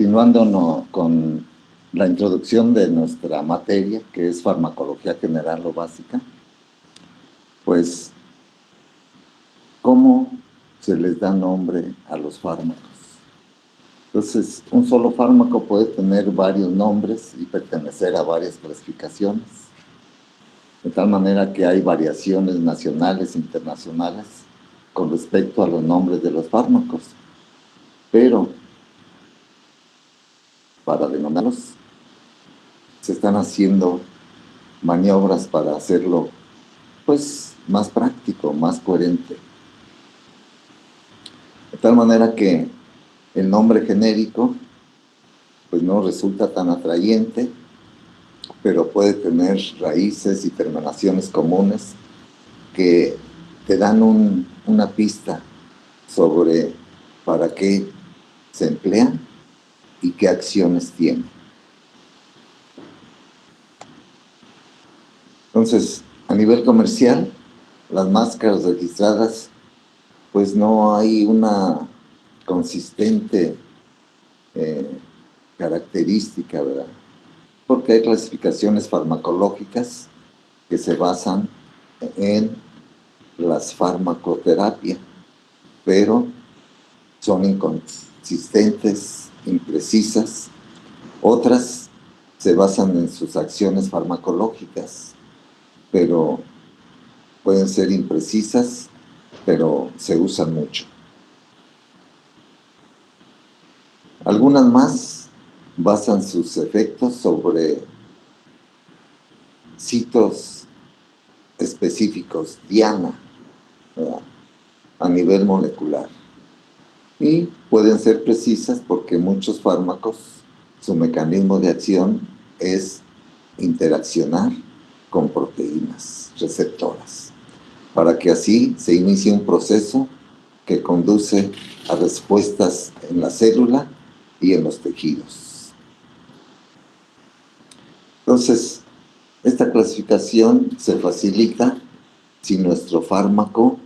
continuando con la introducción de nuestra materia, que es farmacología general o básica, pues, ¿cómo se les da nombre a los fármacos? Entonces, un solo fármaco puede tener varios nombres y pertenecer a varias clasificaciones, de tal manera que hay variaciones nacionales e internacionales con respecto a los nombres de los fármacos. Pero, para denominarlos, se están haciendo maniobras para hacerlo, pues, más práctico, más coherente. De tal manera que el nombre genérico, pues, no resulta tan atrayente, pero puede tener raíces y terminaciones comunes que te dan una pista sobre para qué se emplean y qué acciones tienen. Entonces, a nivel comercial, las máscaras registradas, pues no hay una consistente característica, ¿verdad? Porque hay clasificaciones farmacológicas que se basan en las farmacoterapias, pero son inconsistentes, imprecisas. Otras se basan en sus acciones farmacológicas, pero pueden ser imprecisas, pero se usan mucho. Algunas más basan sus efectos sobre sitios específicos, diana, ¿verdad?, a nivel molecular. Y pueden ser precisas porque muchos fármacos, su mecanismo de acción es interaccionar con proteínas receptoras, para que así se inicie un proceso que conduce a respuestas en la célula y en los tejidos. Entonces, esta clasificación se facilita si nuestro fármaco,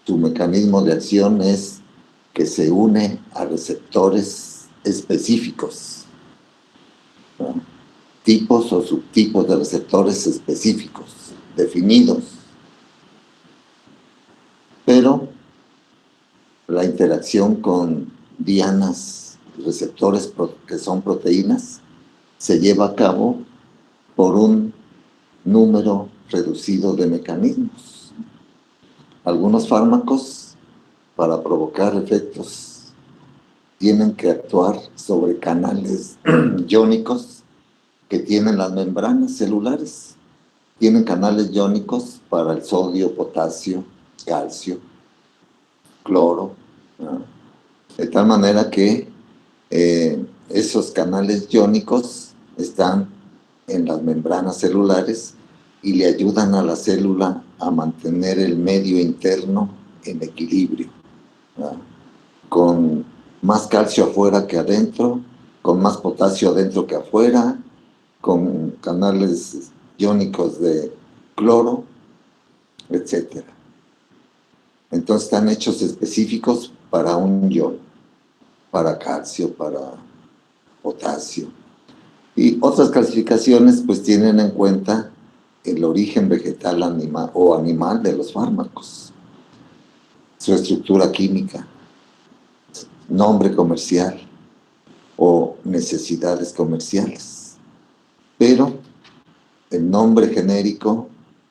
su mecanismo de acción es que se une a receptores específicos, ¿no?, tipos o subtipos de receptores específicos, definidos. Pero la interacción con dianas, receptores que son proteínas, se lleva a cabo por un número reducido de mecanismos. Algunos fármacos, para provocar efectos, tienen que actuar sobre canales iónicos que tienen las membranas celulares. Tienen canales iónicos para el sodio, potasio, calcio, cloro, ¿no?, de tal manera que esos canales iónicos están en las membranas celulares y le ayudan a la célula a mantener el medio interno en equilibrio, ¿no?, con más calcio afuera que adentro, con más potasio adentro que afuera, con canales iónicos de cloro, etc. Entonces están hechos específicos para un ion, para calcio, para potasio. Y otras clasificaciones pues tienen en cuenta el origen vegetal animal de los fármacos, su estructura química, nombre comercial o necesidades comerciales. Pero el nombre genérico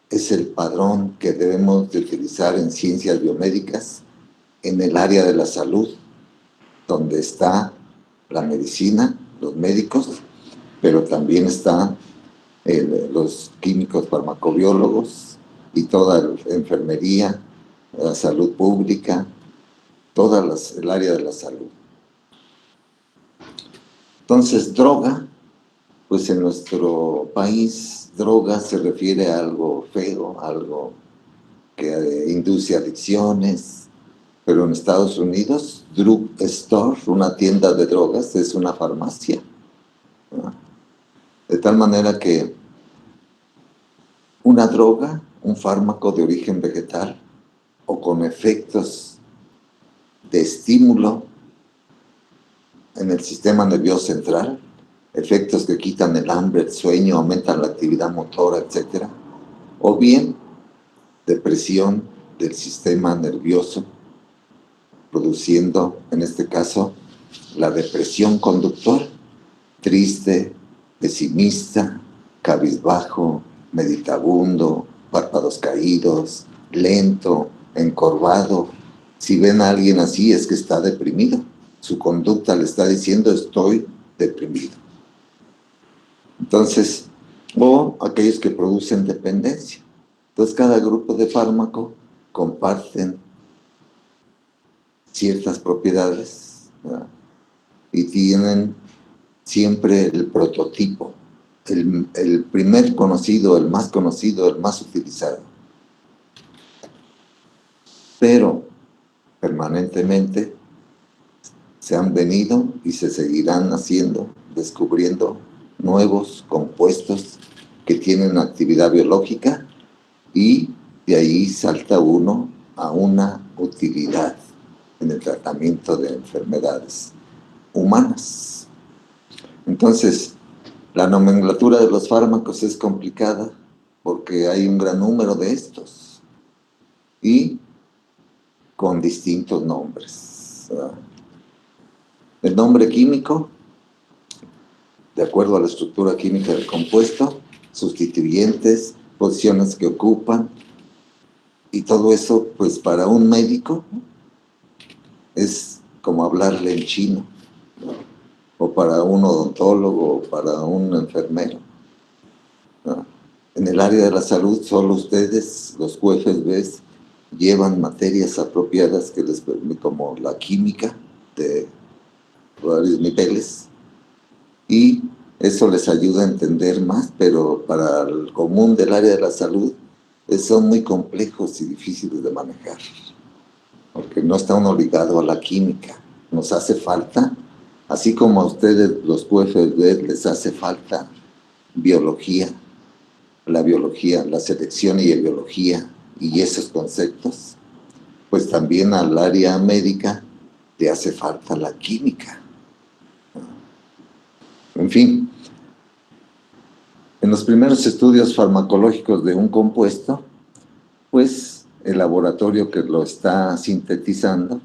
es el padrón que debemos de utilizar en ciencias biomédicas, en el área de la salud, donde está la medicina, los médicos, pero también están los químicos farmacobiólogos y toda la enfermería, la salud pública, toda el área de la salud. Entonces, droga, pues en nuestro país, droga se refiere a algo feo, algo que induce adicciones, pero en Estados Unidos, drug store, una tienda de drogas, es una farmacia, ¿no? De tal manera que una droga, un fármaco de origen vegetal o con efectos de estímulo en el sistema nervioso central, efectos que quitan el hambre, el sueño, aumentan la actividad motora, etc. O bien depresión del sistema nervioso, produciendo, en este caso, la depresión conductual, triste, pesimista, cabizbajo, meditabundo, párpados caídos, lento, encorvado. Si ven a alguien así, es que está deprimido. Su conducta le está diciendo, estoy deprimido. Entonces, o aquellos que producen dependencia. Entonces, cada grupo de fármaco comparten ciertas propiedades, ¿verdad? Y tienen siempre el prototipo, el primer conocido, el más utilizado. Pero permanentemente se han venido y se seguirán haciendo, descubriendo nuevos compuestos que tienen actividad biológica, y de ahí salta uno a una utilidad en el tratamiento de enfermedades humanas. Entonces, la nomenclatura de los fármacos es complicada porque hay un gran número de estos y con distintos nombres, ¿verdad? El nombre químico, de acuerdo a la estructura química del compuesto, sustituyentes, posiciones que ocupan, y todo eso, pues para un médico es como hablarle en chino, ¿no? O para un odontólogo, o para un enfermero, ¿no? En el área de la salud, solo ustedes, los UFSBs, llevan materias apropiadas que les permiten, como la química de varios niveles, y eso les ayuda a entender más, pero para el común del área de la salud son muy complejos y difíciles de manejar, porque no está uno ligado a la química. Nos hace falta, así como a ustedes, los QFB, les hace falta biología, la selección y la biología y esos conceptos, pues también al área médica le hace falta la química. En fin, en los primeros estudios farmacológicos de un compuesto, pues el laboratorio que lo está sintetizando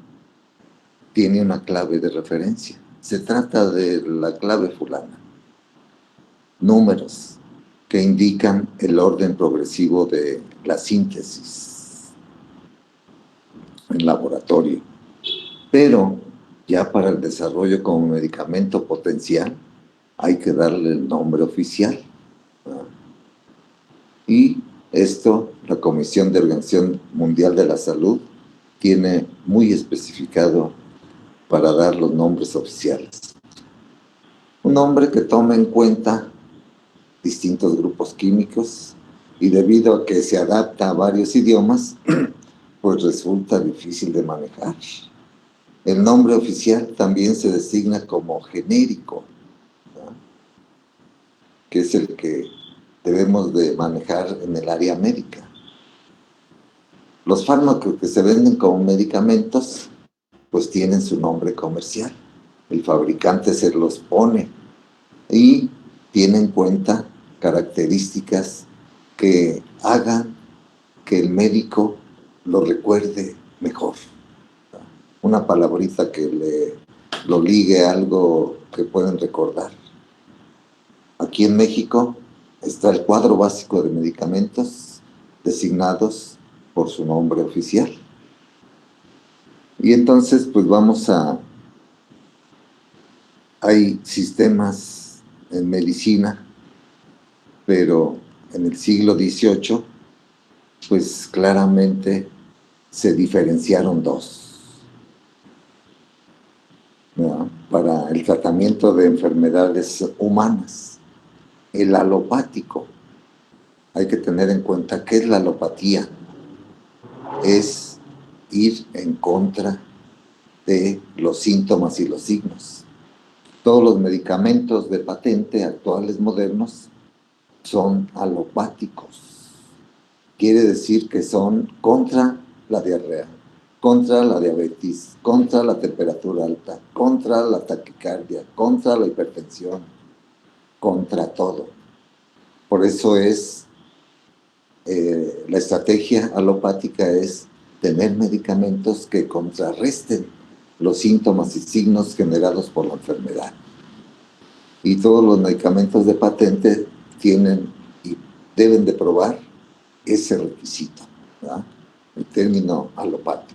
tiene una clave de referencia. Se trata de la clave fulana. Números que indican el orden progresivo de la síntesis en laboratorio. Pero ya para el desarrollo como medicamento potencial hay que darle el nombre oficial, ¿no? Y esto, la Comisión de Organización Mundial de la Salud tiene muy especificado para dar los nombres oficiales. Un nombre que tome en cuenta distintos grupos químicos, y debido a que se adapta a varios idiomas, pues resulta difícil de manejar. El nombre oficial también se designa como genérico, ¿no? Que es el que debemos de manejar en el área médica. Los fármacos que se venden como medicamentos, pues tienen su nombre comercial. El fabricante se los pone y tiene en cuenta características que hagan que el médico lo recuerde mejor. Una palabrita que lo ligue a algo que pueden recordar. Aquí en México está el cuadro básico de medicamentos designados por su nombre oficial. Y entonces, pues hay sistemas en medicina, pero en el siglo XVIII, pues claramente se diferenciaron dos, ¿no? Para el tratamiento de enfermedades humanas. El alopático, hay que tener en cuenta qué es la alopatía. Es ir en contra de los síntomas y los signos. Todos los medicamentos de patente actuales modernos son alopáticos. Quiere decir que son contra la diarrea, contra la diabetes, contra la temperatura alta, contra la taquicardia, contra la hipertensión, contra todo. Por eso la estrategia alopática es tener medicamentos que contrarresten los síntomas y signos generados por la enfermedad. Y todos los medicamentos de patente tienen y deben de probar ese requisito, ¿verdad? El término alopático.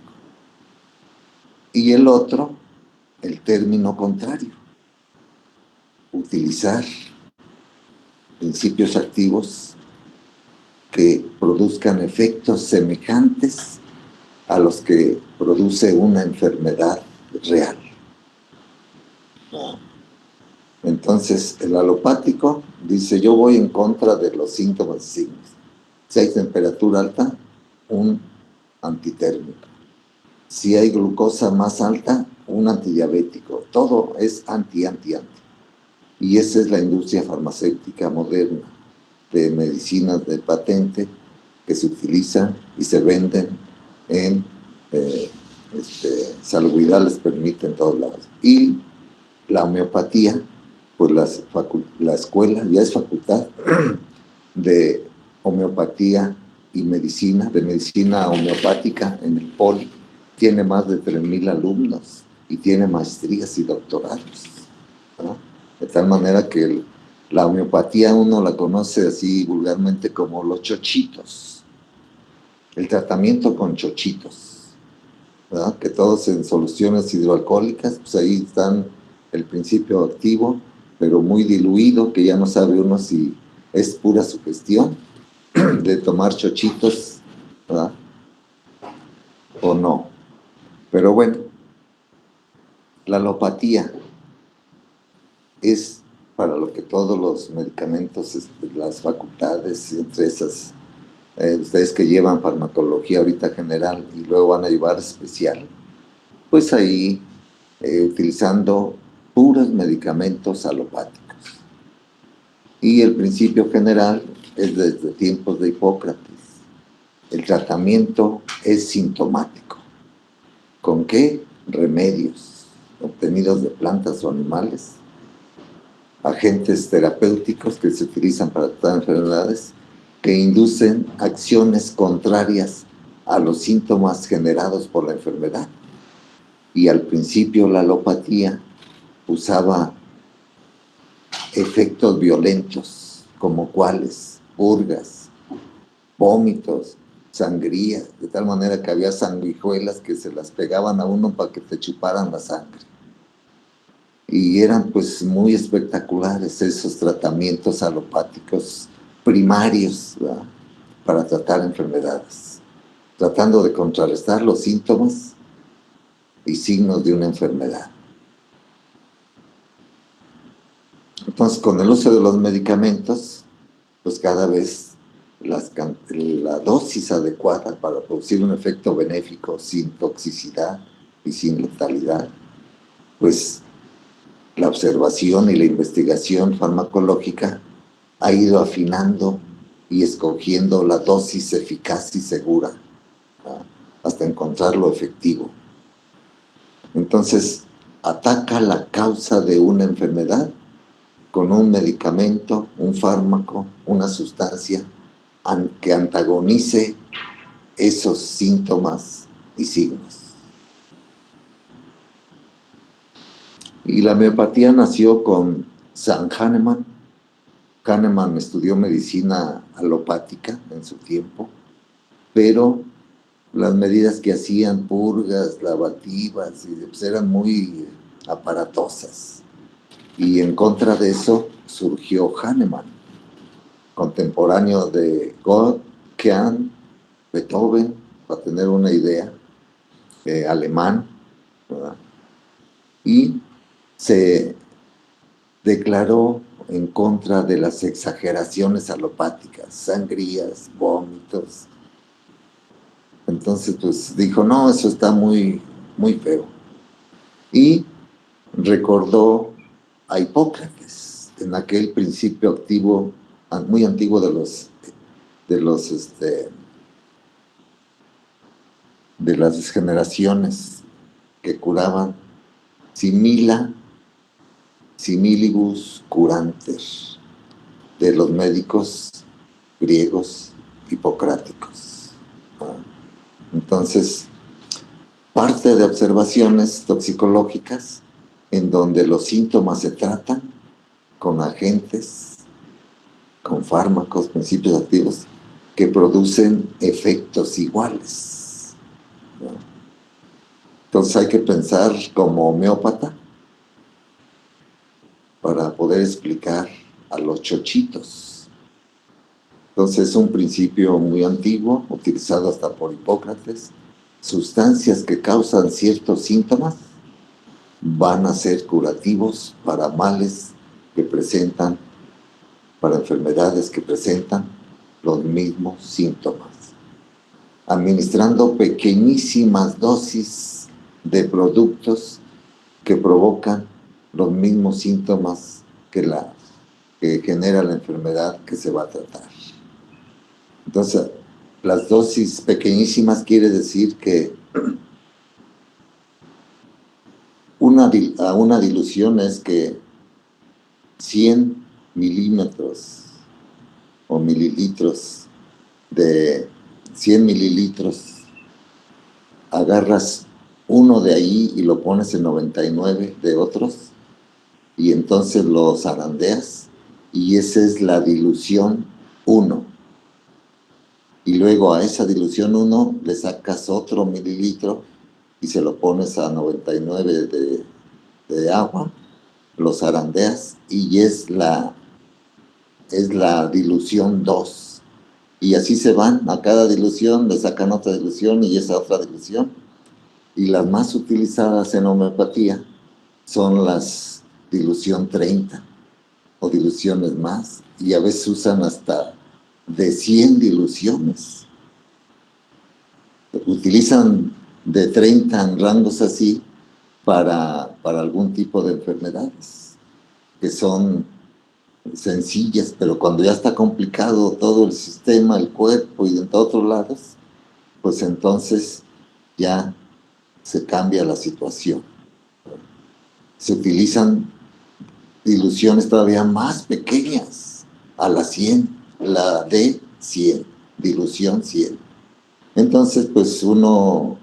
Y el otro, el término contrario. Utilizar principios activos que produzcan efectos semejantes a los que produce una enfermedad real. Entonces, el alopático dice, yo voy en contra de los síntomas y signos. Si hay temperatura alta, un antitérmico. Si hay glucosa más alta, un antidiabético. Todo es anti. Y esa es la industria farmacéutica moderna, de medicinas de patente que se utilizan y se venden en salubridad, les permite en todos lados. Y la homeopatía, pues la escuela ya es facultad de homeopatía y medicina, de medicina homeopática en el Poli. Tiene más de 3,000 alumnos y tiene maestrías y doctorados, ¿no? De tal manera que la homeopatía uno la conoce así vulgarmente como los chochitos, el tratamiento con chochitos, ¿verdad? Que todos en soluciones hidroalcohólicas, pues ahí están el principio activo, pero muy diluido, que ya no sabe uno si es pura sugestión de tomar chochitos, ¿verdad? O no. Pero bueno, la alopatía es para lo que todos los medicamentos, las facultades, entre esas, ustedes que llevan farmacología ahorita general y luego van a llevar especial, pues ahí utilizando puros medicamentos alopáticos. Y el principio general es desde tiempos de Hipócrates. El tratamiento es sintomático. ¿Con qué? Remedios obtenidos de plantas o animales, agentes terapéuticos que se utilizan para tratar enfermedades que inducen acciones contrarias a los síntomas generados por la enfermedad. Y al principio la alopatía usaba efectos violentos, como cuáles, purgas, vómitos, sangría, de tal manera que había sanguijuelas que se las pegaban a uno para que te chuparan la sangre. Y eran pues muy espectaculares esos tratamientos alopáticos primarios, ¿verdad?, para tratar enfermedades, tratando de contrarrestar los síntomas y signos de una enfermedad. Entonces, con el uso de los medicamentos, pues cada vez la dosis adecuada para producir un efecto benéfico sin toxicidad y sin letalidad, pues la observación y la investigación farmacológica ha ido afinando y escogiendo la dosis eficaz y segura, ¿no?, hasta encontrar lo efectivo. Entonces, ataca la causa de una enfermedad con un medicamento, un fármaco, una sustancia que antagonice esos síntomas y signos. Y la homeopatía nació con San Hahnemann. Hahnemann estudió medicina alopática en su tiempo, pero las medidas que hacían, purgas, lavativas, pues eran muy aparatosas. Y en contra de eso surgió Hahnemann, contemporáneo de Goethe, Kahn, Beethoven, para tener una idea, alemán, ¿verdad? Y se declaró en contra de las exageraciones alopáticas, sangrías, vómitos. Entonces, pues dijo, no, eso está muy, muy feo. Y recordó a Hipócrates en aquel principio activo, muy antiguo de los de las generaciones que curaban simila, similibus curanter, de los médicos griegos hipocráticos. Entonces, parte de observaciones toxicológicas en donde los síntomas se tratan con agentes, con fármacos, principios activos, que producen efectos iguales. Entonces hay que pensar como homeópata para poder explicar a los chochitos. Entonces es un principio muy antiguo, utilizado hasta por Hipócrates. Sustancias que causan ciertos síntomas van a ser curativos para males que presentan, para enfermedades que presentan los mismos síntomas. Administrando pequeñísimas dosis de productos que provocan los mismos síntomas que genera la enfermedad que se va a tratar. Entonces, las dosis pequeñísimas quiere decir que una dilución es que 100 milímetros o mililitros de 100 mililitros, agarras uno de ahí y lo pones en 99 de otros y entonces lo zarandeas y esa es la dilución 1. Y luego a esa dilución 1 le sacas otro mililitro y se lo pones a 99 de agua, lo zarandeas y es la dilución 2. Y así se van, a cada dilución le sacan otra dilución y esa otra dilución. Y las más utilizadas en homeopatía son las dilución 30 o diluciones más, y a veces usan hasta de 100 diluciones. Utilizan de 30 en rangos así para algún tipo de enfermedades, que son sencillas, pero cuando ya está complicado todo el sistema, el cuerpo y en todos otros lados, pues entonces ya se cambia la situación. Se utilizan diluciones todavía más pequeñas, a la 100, la de 100, dilución 100. Entonces, pues uno,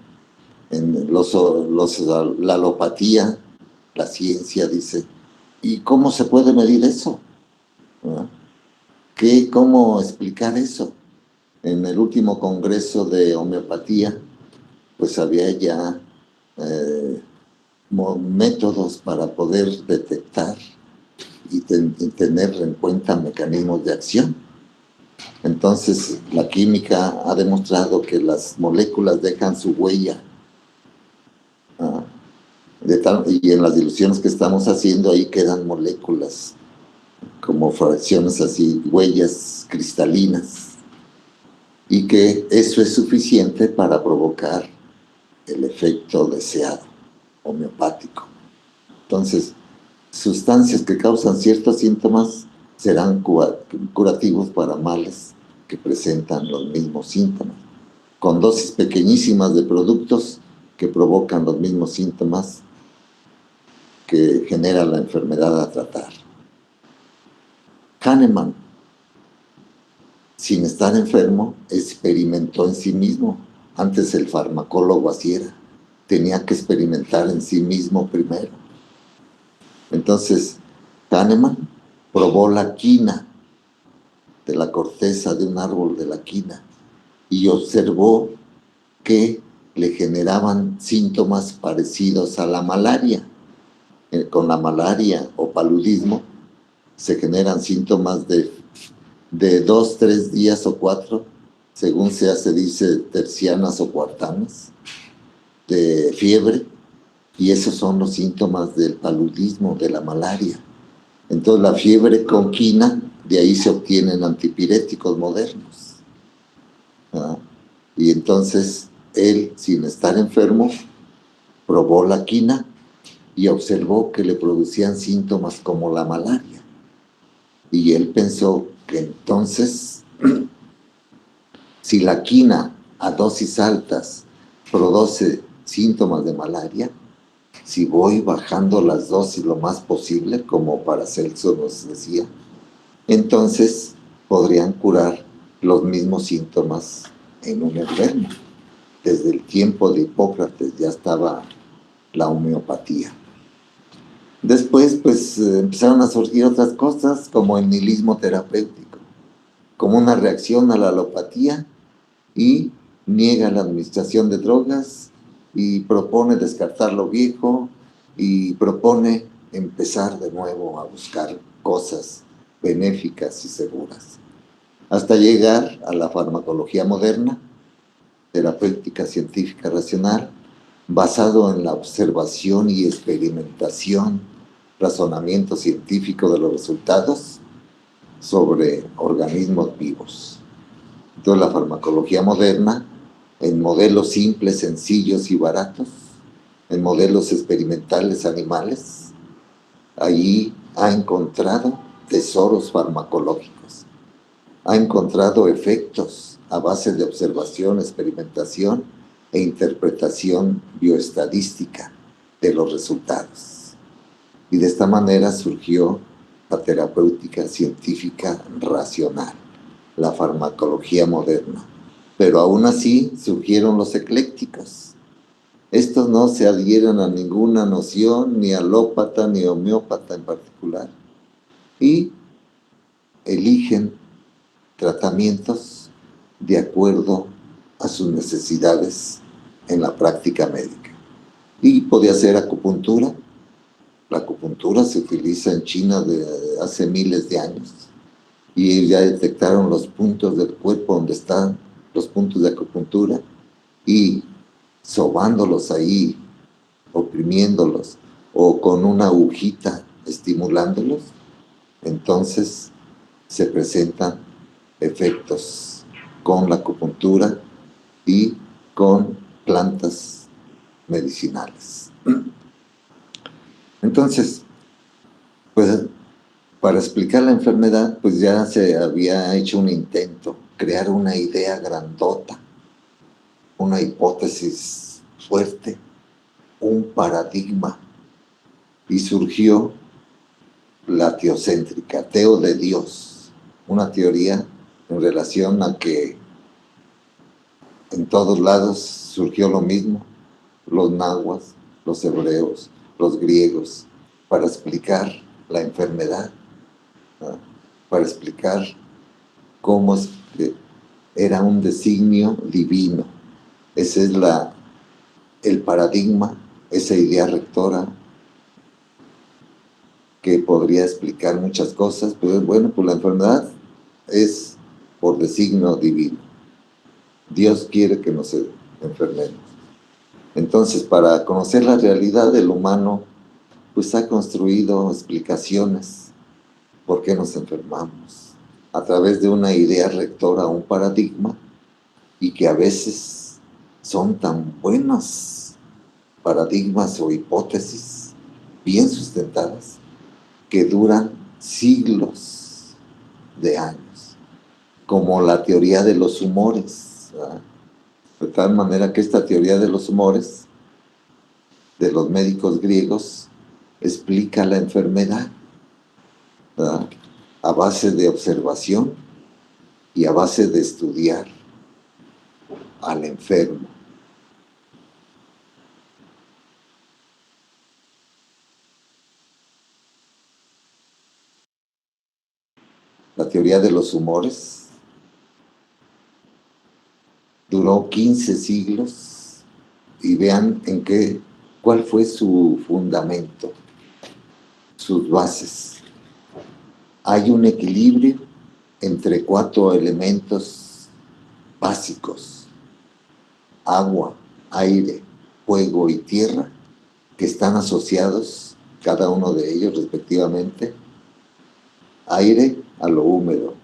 en la alopatía, la ciencia dice, ¿y cómo se puede medir eso? ¿Verdad? ¿Cómo explicar eso? En el último congreso de homeopatía, pues había ya métodos para poder detectar y tener en cuenta mecanismos de acción. Entonces, la química ha demostrado que las moléculas dejan su huella. Y en las diluciones que estamos haciendo, ahí quedan moléculas como fracciones así, huellas cristalinas, y que eso es suficiente para provocar el efecto deseado, homeopático. Entonces, sustancias que causan ciertos síntomas serán curativos para males que presentan los mismos síntomas, con dosis pequeñísimas de productos que provocan los mismos síntomas que genera la enfermedad a tratar. Hahnemann, sin estar enfermo, experimentó en sí mismo. Antes el farmacólogo así era, tenía que experimentar en sí mismo primero. Entonces, Hahnemann probó la quina de la corteza de un árbol de la quina y observó que le generaban síntomas parecidos a la malaria. Con la malaria o paludismo se generan síntomas de 2, 3 días o 4, según se dice tercianas o cuartanas, de fiebre, y esos son los síntomas del paludismo, de la malaria. Entonces la fiebre con quina, de ahí se obtienen antipiréticos modernos. Y entonces él, sin estar enfermo, probó la quina y observó que le producían síntomas como la malaria. Y él pensó que entonces, si la quina a dosis altas produce síntomas de malaria, si voy bajando las dosis lo más posible, como Paracelso nos decía, entonces podrían curar los mismos síntomas en un enfermo. Desde el tiempo de Hipócrates ya estaba la homeopatía. Después, pues, empezaron a surgir otras cosas, como el nihilismo terapéutico, como una reacción a la alopatía, y niega la administración de drogas y propone descartar lo viejo y propone empezar de nuevo a buscar cosas benéficas y seguras, hasta llegar a la farmacología moderna, terapéutica científica racional, basado en la observación y experimentación, razonamiento científico de los resultados sobre organismos vivos. Entonces, la farmacología moderna, en modelos simples, sencillos y baratos, en modelos experimentales animales, allí ha encontrado tesoros farmacológicos, ha encontrado efectos a base de observación, experimentación e interpretación bioestadística de los resultados. Y de esta manera surgió la terapéutica científica racional, la farmacología moderna. Pero aún así surgieron los eclécticos. Estos no se adhieren a ninguna noción, ni alópata ni homeópata en particular, y eligen tratamientos de acuerdo a sus necesidades en la práctica médica. Y podía ser acupuntura. La acupuntura se utiliza en China desde hace miles de años, y ya detectaron los puntos del cuerpo donde están los puntos de acupuntura, y sobándolos ahí, oprimiéndolos, o con una agujita estimulándolos, entonces se presentan efectos con la acupuntura y con plantas medicinales. Entonces, pues, para explicar la enfermedad, pues ya se había hecho un intento, crear una idea grandota, una hipótesis fuerte, un paradigma, y surgió la teocéntrica, teo de Dios, una teoría en relación a que en todos lados surgió lo mismo, los nahuas, los hebreos, los griegos, para explicar la enfermedad, ¿no? Para explicar cómo es que era un designio divino. Ese es el paradigma, esa idea rectora que podría explicar muchas cosas, pero bueno, pues la enfermedad es por designio divino. Dios quiere que nos enfermemos. Entonces, para conocer la realidad del humano, pues ha construido explicaciones por qué nos enfermamos, a través de una idea rectora, un paradigma, y que a veces son tan buenos paradigmas o hipótesis bien sustentadas que duran siglos de años, como la teoría de los humores, ¿verdad? De tal manera que esta teoría de los humores de los médicos griegos explica la enfermedad, ¿verdad? A base de observación y a base de estudiar al enfermo. La teoría de los humores duró 15 siglos, y vean cuál fue su fundamento, sus bases. Hay un equilibrio entre 4 elementos básicos: agua, aire, fuego y tierra, que están asociados, cada uno de ellos respectivamente: aire a lo húmedo,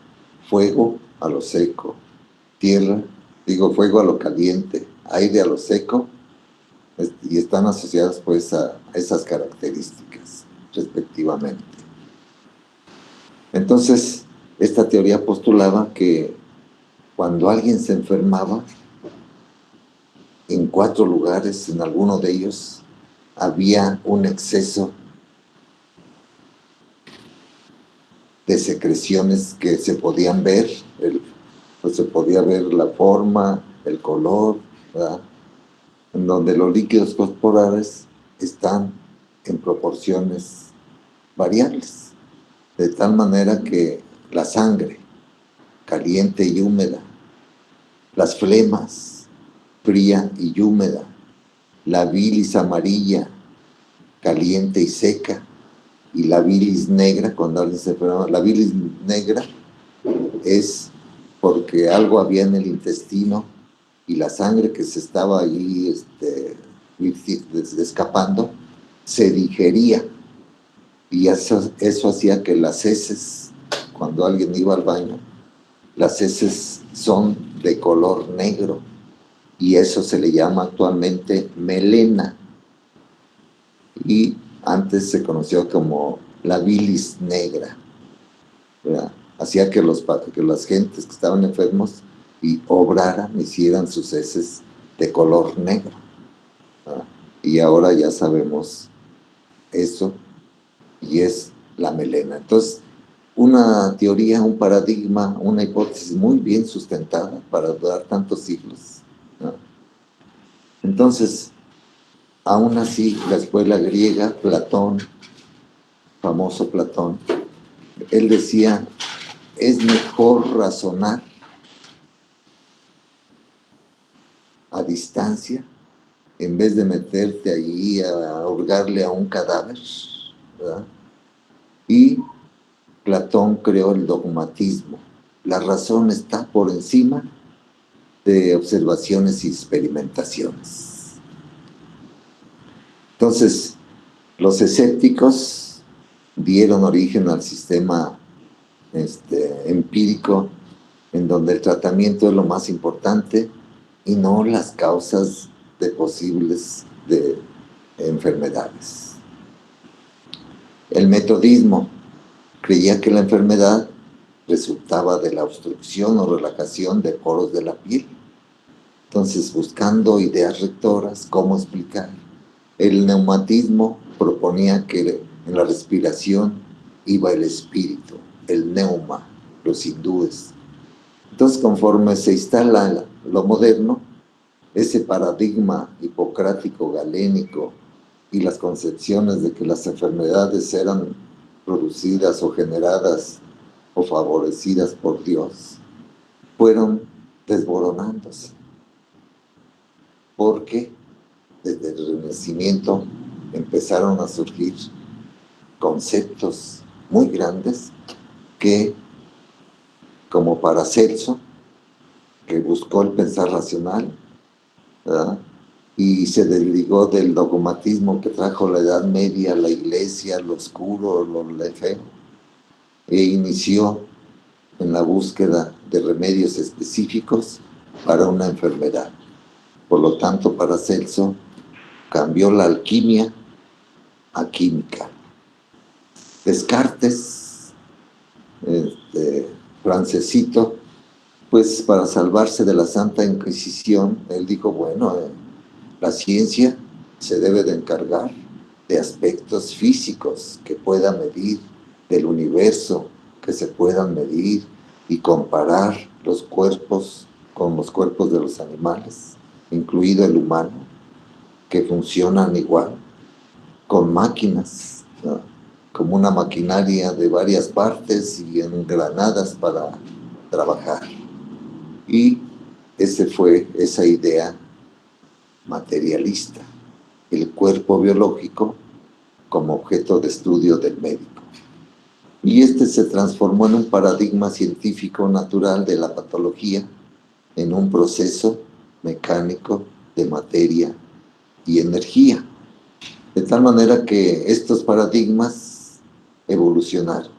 fuego a lo seco, fuego a lo caliente, aire a lo seco, y están asociados pues a esas características respectivamente. Entonces, esta teoría postulaba que cuando alguien se enfermaba, en 4 lugares, en alguno de ellos había un exceso de secreciones que se podían ver, pues se podía ver la forma, el color, ¿verdad? En donde los líquidos corporales están en proporciones variables, de tal manera que la sangre, caliente y húmeda, las flemas, fría y húmeda, la bilis amarilla, caliente y seca, y la bilis negra, cuando alguien se enferma, la bilis negra es porque algo había en el intestino y la sangre que se estaba ahí escapando se digería, y eso hacía que las heces, cuando alguien iba al baño, las heces son de color negro, y eso se le llama actualmente melena, y antes se conoció como la bilis negra, ¿verdad? Hacía que las gentes que estaban enfermos y obraran, hicieran sus heces de color negro, ¿verdad? Y ahora ya sabemos eso, y es la melena. Entonces, una teoría, un paradigma, una hipótesis muy bien sustentada para durar tantos siglos, ¿no? Entonces, aún así, la escuela griega, Platón, famoso Platón, él decía, es mejor razonar a distancia en vez de meterte allí a hurgarle a un cadáver, ¿verdad? Y Platón creó el dogmatismo. La razón está por encima de observaciones y experimentaciones. Entonces, los escépticos dieron origen al sistema empírico, en donde el tratamiento es lo más importante y no las causas de posibles enfermedades. El metodismo creía que la enfermedad resultaba de la obstrucción o relajación de poros de la piel. Entonces, buscando ideas rectoras, ¿cómo explicar? El neumatismo proponía que en la respiración iba el espíritu, el neuma, los hindúes. Entonces, conforme se instala lo moderno, ese paradigma hipocrático, galénico, y las concepciones de que las enfermedades eran producidas o generadas o favorecidas por Dios, fueron desboronándose. Porque desde el Renacimiento empezaron a surgir conceptos muy grandes que, como Paracelso, que buscó el pensar racional, ¿verdad? Y se desligó del dogmatismo que trajo la Edad Media, la Iglesia, lo oscuro, lo feo, e inició en la búsqueda de remedios específicos para una enfermedad. Por lo tanto, Paracelso cambió la alquimia a química. Descartes, francesito, pues para salvarse de la Santa Inquisición, él dijo, bueno, la ciencia se debe de encargar de aspectos físicos que pueda medir, del universo, que se puedan medir y comparar los cuerpos con los cuerpos de los animales, incluido el humano, que funcionan igual, con máquinas, ¿no? Como una maquinaria de varias partes y engranadas para trabajar. Y esa idea materialista, el cuerpo biológico como objeto de estudio del médico. Y se transformó en un paradigma científico natural de la patología, en un proceso mecánico de materia y energía. De tal manera que estos paradigmas evolucionaron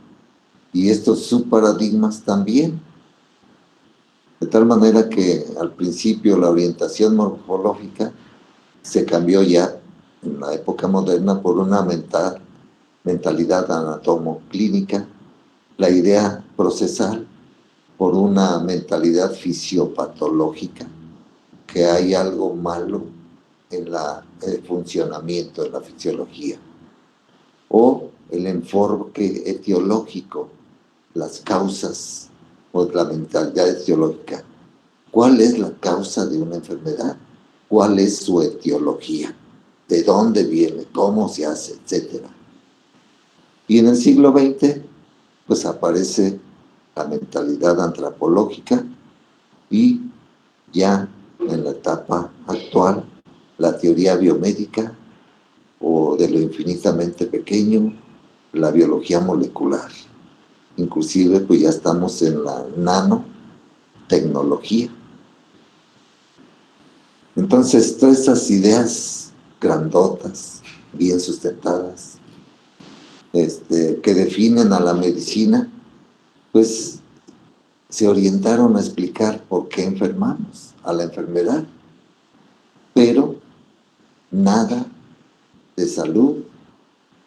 y estos subparadigmas también. De tal manera que al principio la orientación morfológica se cambió ya en la época moderna por una mentalidad anatomoclínica, la idea procesal por una mentalidad fisiopatológica, que hay algo malo en el funcionamiento, en la fisiología, o el enfoque etiológico, las causas o la mentalidad etiológica. ¿Cuál es la causa de una enfermedad? ¿Cuál es su etiología? ¿De dónde viene? ¿Cómo se hace? Etcétera. Y en el siglo XX, pues aparece la mentalidad antropológica y ya en la etapa actual, la teoría biomédica o de lo infinitamente pequeño, la biología molecular. Inclusive, pues ya estamos en la nanotecnología. Entonces, todas esas ideas grandotas, bien sustentadas, que definen a la medicina, pues se orientaron a explicar por qué enfermamos, a la enfermedad, pero nada de salud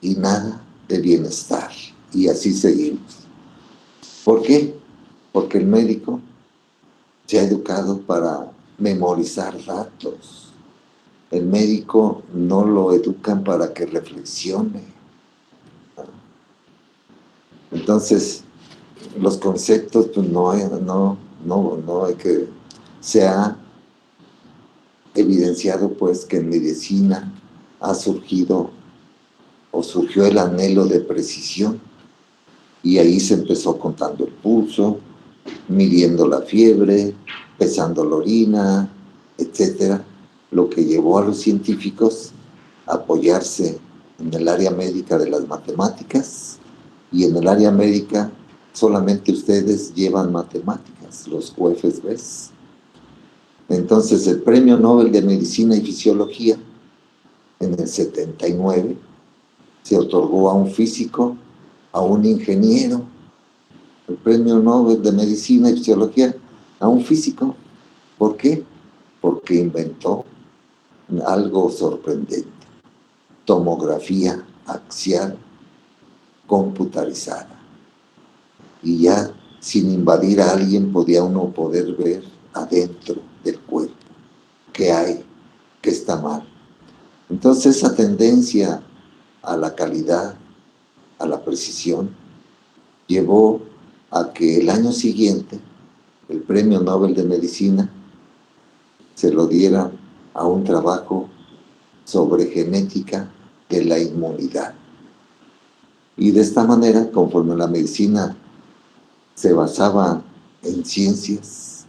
y nada de bienestar. Y así seguimos. ¿Por qué? Porque el médico se ha educado para memorizar datos. El médico no lo educan para que reflexione. Entonces, los conceptos, pues no hay que... Se ha evidenciado, pues, que en medicina ha surgido o surgió el anhelo de precisión. Y ahí se empezó contando el pulso, midiendo la fiebre, pesando la orina, etcétera, lo que llevó a los científicos a apoyarse en el área médica de las matemáticas, y en el área médica solamente ustedes llevan matemáticas, los UFSBs. Entonces el Premio Nobel de Medicina y Fisiología en el 79 se otorgó a un físico, a un ingeniero, el Premio Nobel de Medicina y Fisiología a un físico. ¿Por qué? Porque inventó algo sorprendente: tomografía axial computarizada. Y ya sin invadir a alguien podía uno poder ver adentro del cuerpo qué hay, qué está mal. Entonces esa tendencia a la calidad, a la precisión, llevó a que el año siguiente el Premio Nobel de Medicina se lo diera a un trabajo sobre genética de la inmunidad. Y de esta manera, conforme la medicina se basaba en ciencias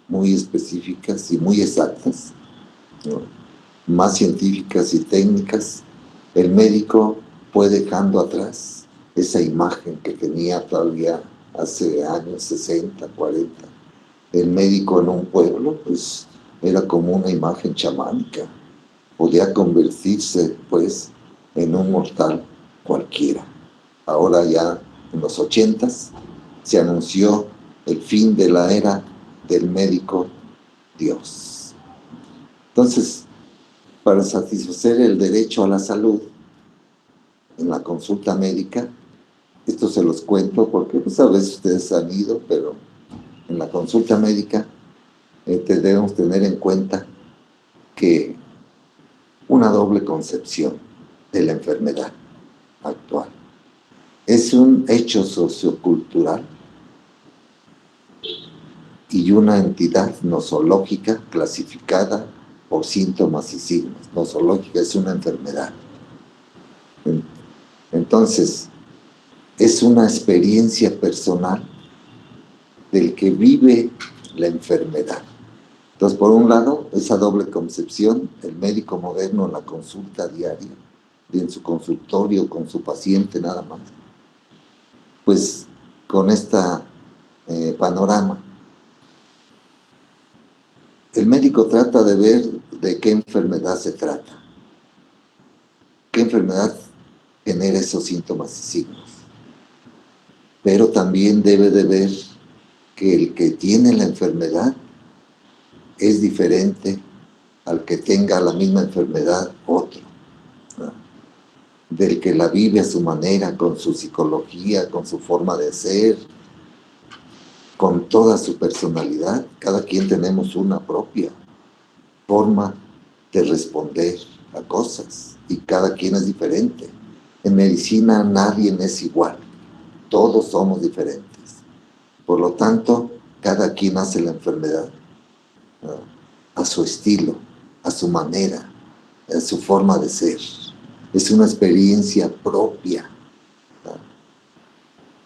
muy específicas y muy exactas, ¿no?, más científicas y técnicas, el médico fue dejando atrás esa imagen que tenía todavía hace años 60, 40. El médico en un pueblo, pues, era como una imagen chamánica. Podía convertirse, pues, en un mortal cualquiera. Ahora ya, en los 80s, se anunció el fin de la era del médico Dios. Entonces, para satisfacer el derecho a la salud en la consulta médica, esto se los cuento porque pues, a veces ustedes han ido, pero en la consulta médica debemos tener en cuenta que una doble concepción de la enfermedad actual. Es un hecho sociocultural y una entidad nosológica clasificada por síntomas y signos. Nosológica es una enfermedad. Entonces, es una experiencia personal del que vive la enfermedad. Entonces, por un lado, esa doble concepción, el médico moderno en la consulta diaria, y en su consultorio con su paciente nada más, pues con esta panorama, el médico trata de ver de qué enfermedad se trata, qué enfermedad genera esos síntomas y signos. Pero también debe de ver que el que tiene la enfermedad es diferente al que tenga la misma enfermedad otro, ¿no?, del que la vive a su manera, con su psicología, con su forma de ser, con toda su personalidad. Cada quien tenemos una propia forma de responder a cosas y cada quien es diferente. En medicina nadie es igual, todos somos diferentes. Por lo tanto, cada quien hace la enfermedad, ¿no?, a su estilo, a su manera, a su forma de ser. Es una experiencia propia, ¿no?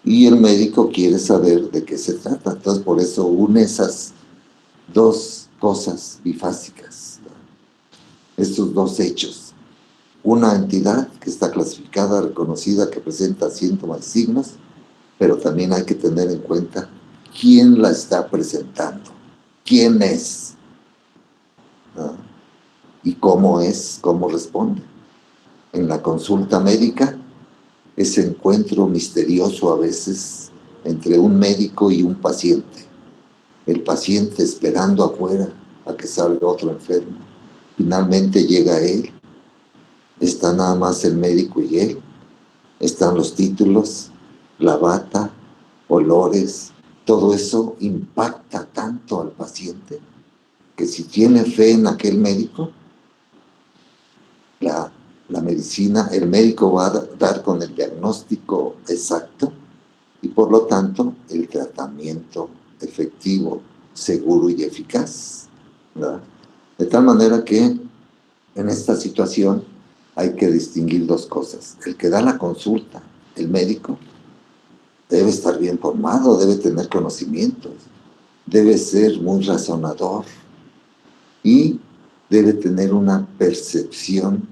Y el médico quiere saber de qué se trata. Entonces, por eso une esas dos cosas bifásicas, ¿no?, estos dos hechos. Una entidad que está clasificada, reconocida, que presenta síntomas y signos, pero también hay que tener en cuenta quién la está presentando, quién es, ¿no?, y cómo es, cómo responde. En la consulta médica, ese encuentro misterioso a veces entre un médico y un paciente. El paciente esperando afuera a que salga otro enfermo. Finalmente llega él, está nada más el médico y él, están los títulos, la bata, olores, todo eso impacta tanto al paciente que si tiene fe en aquel médico, la medicina, el médico va a dar con el diagnóstico exacto y por lo tanto el tratamiento efectivo, seguro y eficaz, ¿verdad? De tal manera que en esta situación hay que distinguir dos cosas. El que da la consulta, el médico, debe estar bien formado, debe tener conocimientos, debe ser muy razonador y debe tener una percepción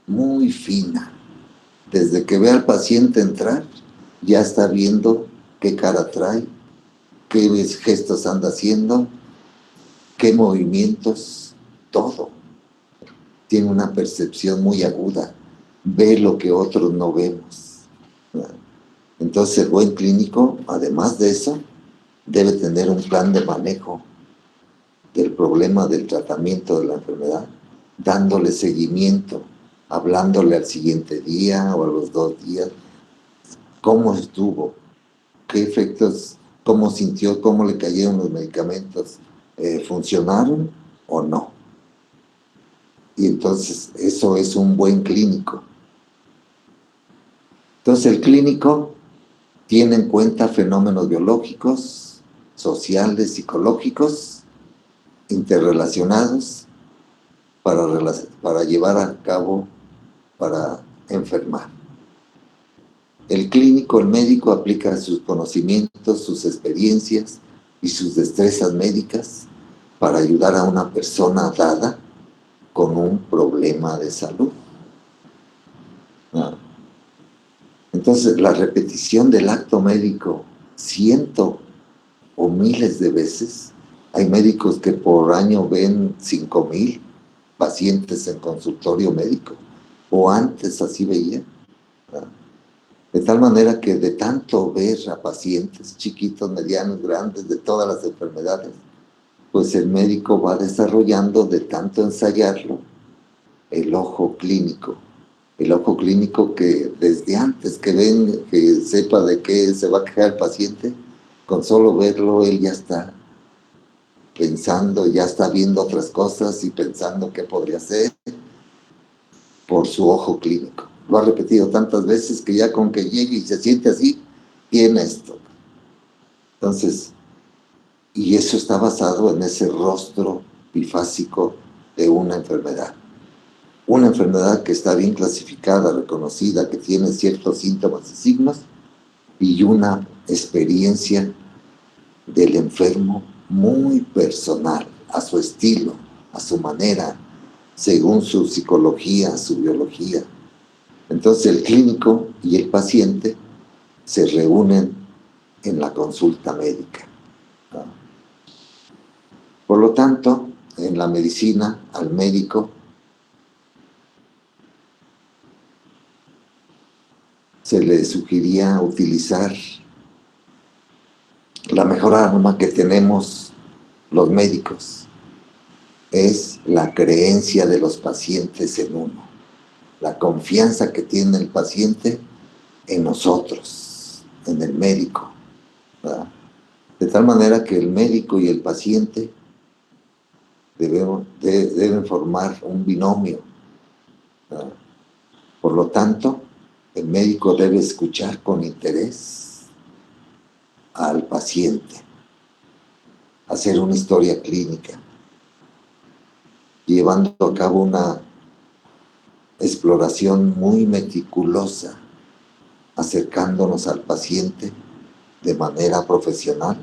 muy fina. Desde que ve al paciente entrar, ya está viendo qué cara trae, qué gestos anda haciendo, qué movimientos, todo. Tiene una percepción muy aguda, ve lo que otros no vemos. Entonces el buen clínico, además de eso, debe tener un plan de manejo del problema, del tratamiento de la enfermedad, dándole seguimiento, hablándole al siguiente día o a los 2 días, cómo estuvo, qué efectos, cómo sintió, cómo le cayeron los medicamentos, ¿funcionaron o no? Y entonces eso es un buen clínico. Entonces el clínico tiene en cuenta fenómenos biológicos, sociales, psicológicos, interrelacionados para llevar a cabo, para enfermar. El clínico, el médico, aplica sus conocimientos, sus experiencias y sus destrezas médicas para ayudar a una persona dada con un problema de salud. ¿No? Entonces, la repetición del acto médico cientos o miles de veces, hay médicos que por año ven 5,000 pacientes en consultorio médico, o antes así veían, ¿no? De tal manera que de tanto ver a pacientes chiquitos, medianos, grandes, de todas las enfermedades, pues el médico va desarrollando, de tanto ensayarlo, el ojo clínico. El ojo clínico que desde antes que ven, que sepa de qué se va a quejar el paciente, con solo verlo él ya está pensando, ya está viendo otras cosas y pensando qué podría hacer por su ojo clínico. Lo ha repetido tantas veces que ya con que llegue y se siente así, tiene esto. Entonces, y eso está basado en ese rostro bifásico de una enfermedad. Una enfermedad que está bien clasificada, reconocida, que tiene ciertos síntomas y signos, y una experiencia del enfermo muy personal, a su estilo, a su manera, según su psicología, su biología. Entonces el clínico y el paciente se reúnen en la consulta médica, ¿no? Por lo tanto, en la medicina, al médico se le sugería utilizar la mejor arma que tenemos los médicos, es la creencia de los pacientes en uno, la confianza que tiene el paciente en nosotros, en el médico, ¿verdad? De tal manera que el médico y el paciente deben formar un binomio, ¿verdad? Por lo tanto, el médico debe escuchar con interés al paciente, hacer una historia clínica, llevando a cabo una exploración muy meticulosa, acercándonos al paciente de manera profesional,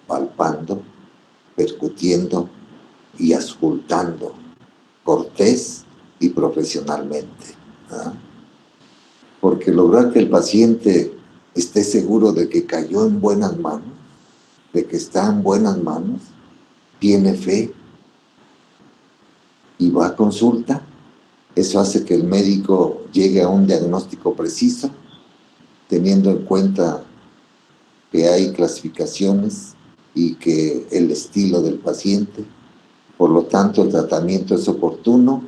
palpando, percutiendo y auscultando, cortés y profesionalmente, ¿ah? Porque lograr que el paciente esté seguro de que cayó en buenas manos, de que está en buenas manos, tiene fe y va a consulta, eso hace que el médico llegue a un diagnóstico preciso, teniendo en cuenta que hay clasificaciones y que el estilo del paciente, por lo tanto el tratamiento es oportuno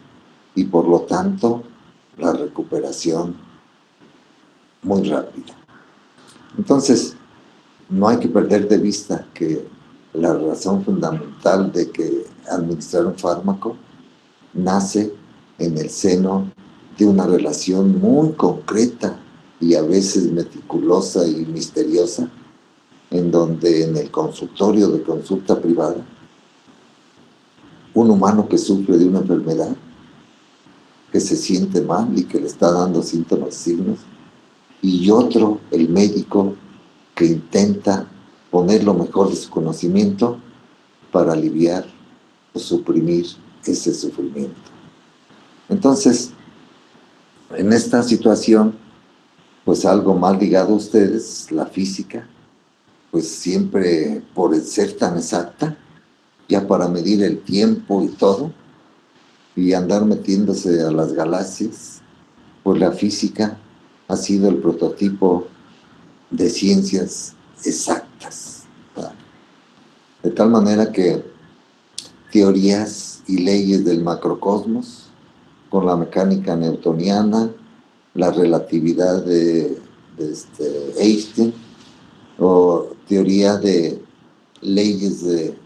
y por lo tanto la recuperación muy rápida. Entonces, no hay que perder de vista que la razón fundamental de que administrar un fármaco nace en el seno de una relación muy concreta y a veces meticulosa y misteriosa, en donde en el consultorio de consulta privada, un humano que sufre de una enfermedad, que se siente mal y que le está dando síntomas, signos, y otro, el médico, que intenta poner lo mejor de su conocimiento para aliviar o suprimir ese sufrimiento. Entonces, en esta situación, pues algo mal ligado a ustedes, la física, pues siempre por el ser tan exacta, ya para medir el tiempo y todo, y andar metiéndose a las galaxias, pues la física ha sido el prototipo de ciencias exactas, ¿verdad? De tal manera que teorías y leyes del macrocosmos, con la mecánica newtoniana, la relatividad de Einstein, o teoría de leyes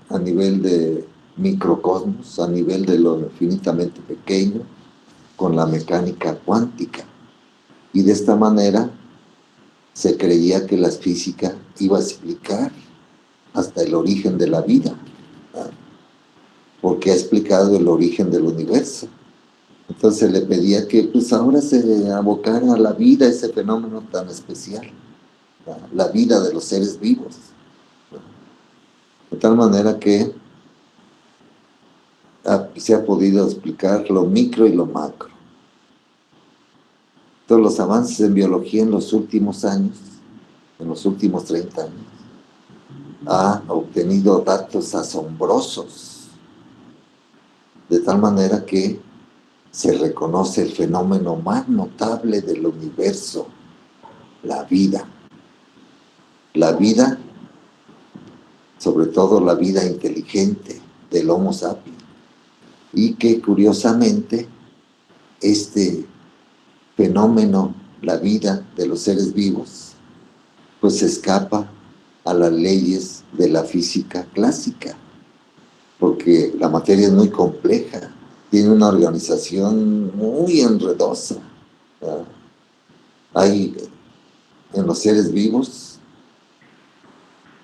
a nivel de microcosmos, a nivel de lo infinitamente pequeño, con la mecánica cuántica. Y de esta manera se creía que la física iba a explicar hasta el origen de la vida, ¿verdad? Porque ha explicado el origen del universo. Entonces le pedía que pues ahora se abocara a la vida, ese fenómeno tan especial, ¿verdad? La vida de los seres vivos, ¿verdad? De tal manera que se ha podido explicar lo micro y lo macro. Todos los avances en biología en los últimos años, en los últimos 30 años, ha obtenido datos asombrosos, de tal manera que se reconoce el fenómeno más notable del universo, la vida. La vida, sobre todo la vida inteligente del Homo sapiens, y que curiosamente este fenómeno, la vida de los seres vivos, pues escapa a las leyes de la física clásica, porque la materia es muy compleja, tiene una organización muy enredosa, ¿verdad? Hay en los seres vivos,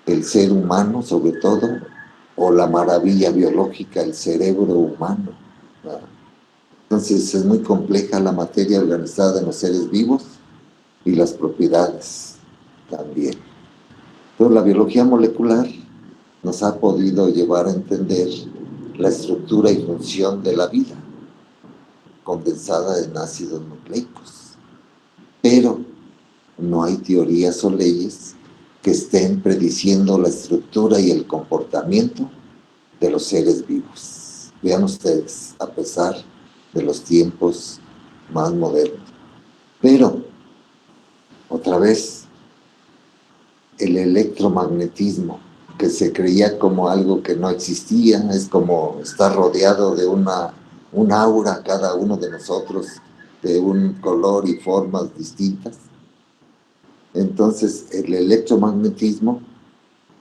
el ser humano sobre todo, o la maravilla biológica, el cerebro humano, ¿verdad? Entonces es muy compleja la materia organizada en los seres vivos y las propiedades también. Pero la biología molecular nos ha podido llevar a entender la estructura y función de la vida, condensada en ácidos nucleicos. Pero no hay teorías o leyes que estén prediciendo la estructura y el comportamiento de los seres vivos. Vean ustedes, a pesar de los tiempos más modernos. Pero, otra vez, el electromagnetismo, que se creía como algo que no existía, es como estar rodeado de un aura, cada uno de nosotros, de un color y formas distintas. Entonces, el electromagnetismo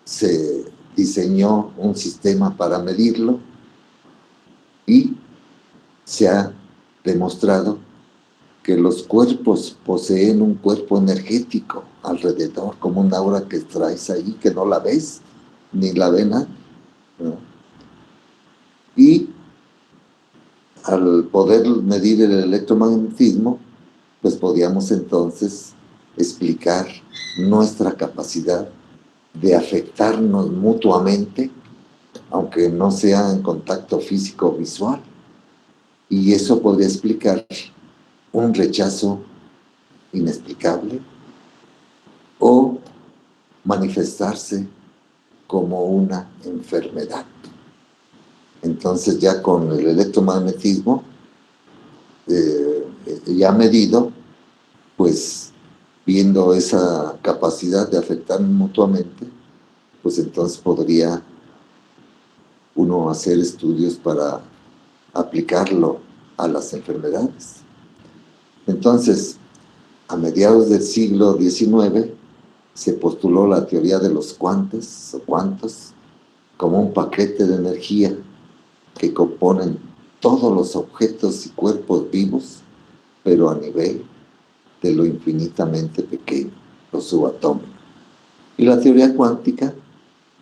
se diseñó un sistema para medirlo Y se ha demostrado que los cuerpos poseen un cuerpo energético alrededor, como un aura que traes ahí, que no la ves, ni la ven, ¿no? Y al poder medir el electromagnetismo, pues podíamos entonces explicar nuestra capacidad de afectarnos mutuamente, aunque no sea en contacto físico o visual. Y eso podría explicar un rechazo inexplicable o manifestarse como una enfermedad. Entonces ya con el electromagnetismo ya medido, pues viendo esa capacidad de afectarnos mutuamente, pues entonces podría uno hacer estudios para aplicarlo a las enfermedades. Entonces, a mediados del siglo XIX se postuló la teoría de los cuantos o cuantos como un paquete de energía que componen todos los objetos y cuerpos vivos, pero a nivel de lo infinitamente pequeño, lo subatómico. Y la teoría cuántica,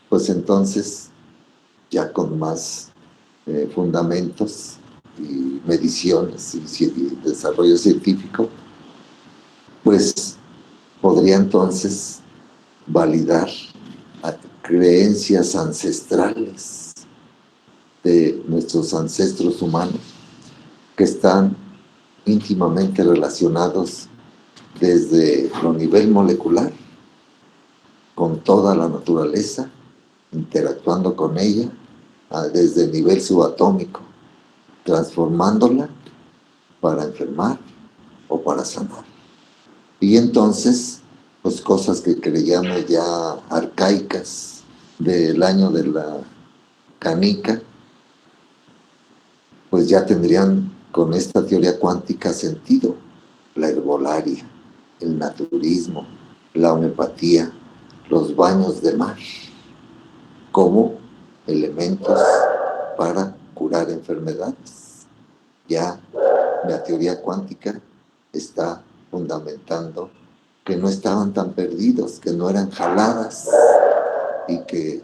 pues entonces, ya con más fundamentos y mediciones y desarrollo científico, pues podría entonces validar creencias ancestrales de nuestros ancestros humanos que están íntimamente relacionados desde lo nivel molecular con toda la naturaleza, interactuando con ella desde el nivel subatómico, transformándola para enfermar o para sanar. Y entonces, pues cosas que creíamos ya arcaicas del año de la canica, pues ya tendrían con esta teoría cuántica sentido. La herbolaria, el naturismo, la homeopatía, los baños de mar, como elementos para curar enfermedades. Ya la teoría cuántica está fundamentando que no estaban tan perdidos, que no eran jaladas y que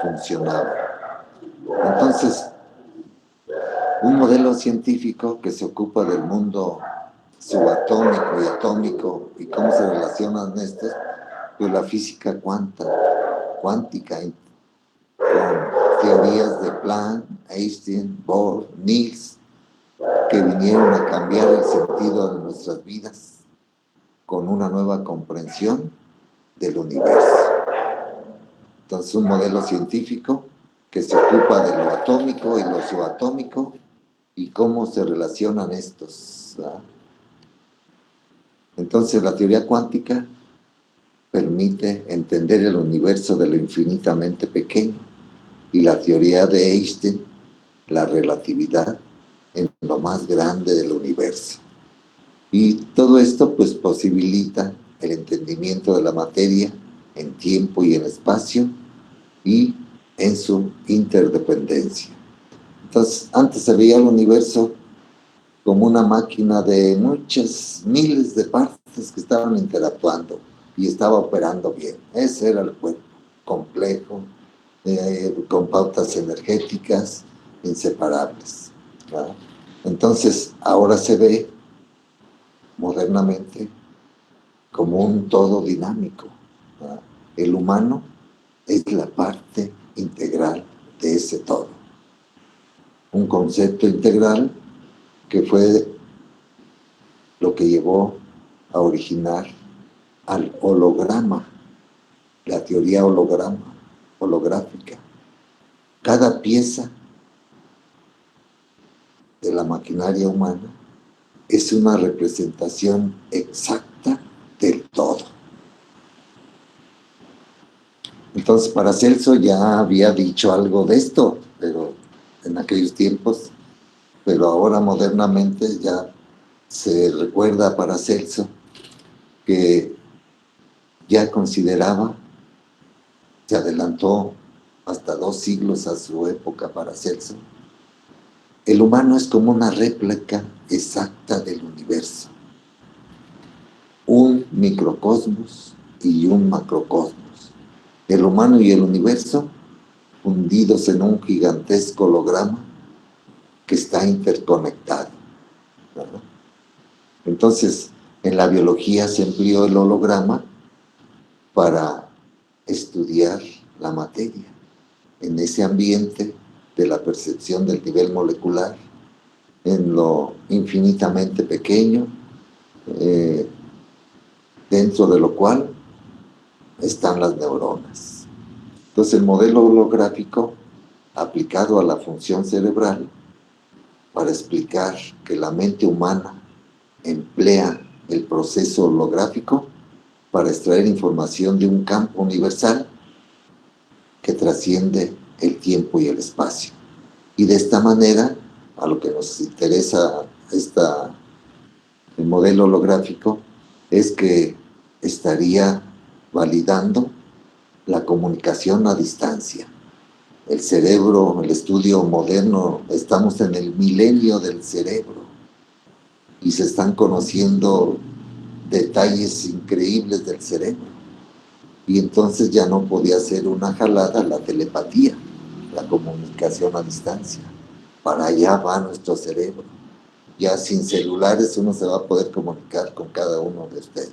funcionaban. Entonces, un modelo científico que se ocupa del mundo subatómico y atómico y cómo se relacionan estos, pues la física cuántica, con teorías de Planck, Einstein, Bohr, Niels, que vinieron a cambiar el sentido de nuestras vidas con una nueva comprensión del universo. Entonces, un modelo científico que se ocupa de lo atómico y lo subatómico y cómo se relacionan estos, ¿verdad? Entonces, la teoría cuántica permite entender el universo de lo infinitamente pequeño y la teoría de Einstein, la relatividad en lo más grande del universo. Y todo esto pues posibilita el entendimiento de la materia en tiempo y en espacio y en su interdependencia. Entonces, antes se veía el universo como una máquina de muchas miles de partes que estaban interactuando y estaba operando bien. Ese era el cuerpo, complejo, con pautas energéticas inseparables, ¿verdad? Entonces, ahora se ve modernamente como un todo dinámico, ¿verdad? El humano es la parte integral de ese todo. Un concepto integral que fue lo que llevó a originar al holograma, la teoría holográfica. Cada pieza de la maquinaria humana es una representación exacta del todo. Entonces, Paracelso ya había dicho algo de esto, pero en aquellos tiempos, pero ahora modernamente ya se recuerda a Paracelso que ya consideraba, se adelantó hasta 2 siglos a su época Paracelso, El humano es como una réplica exacta del universo, un microcosmos y un macrocosmos. El humano y el universo fundidos en un gigantesco holograma que está interconectado, ¿no? Entonces, en la biología se empleó el holograma para estudiar la materia. En ese ambiente de la percepción del nivel molecular, en lo infinitamente pequeño, eh, dentro de lo cual están las neuronas. Entonces, el modelo holográfico aplicado a la función cerebral para explicar que la mente humana emplea el proceso holográfico para extraer información de un campo universal que trasciende el tiempo y el espacio. Y de esta manera, a lo que nos interesa el modelo holográfico, es que estaría validando la comunicación a distancia. El cerebro, el estudio moderno, estamos en el milenio del cerebro y se están conociendo detalles increíbles del cerebro. Y entonces ya no podía ser una jalada la telepatía, la comunicación a distancia. Para allá va nuestro cerebro. Ya sin celulares uno se va a poder comunicar con cada uno de ustedes.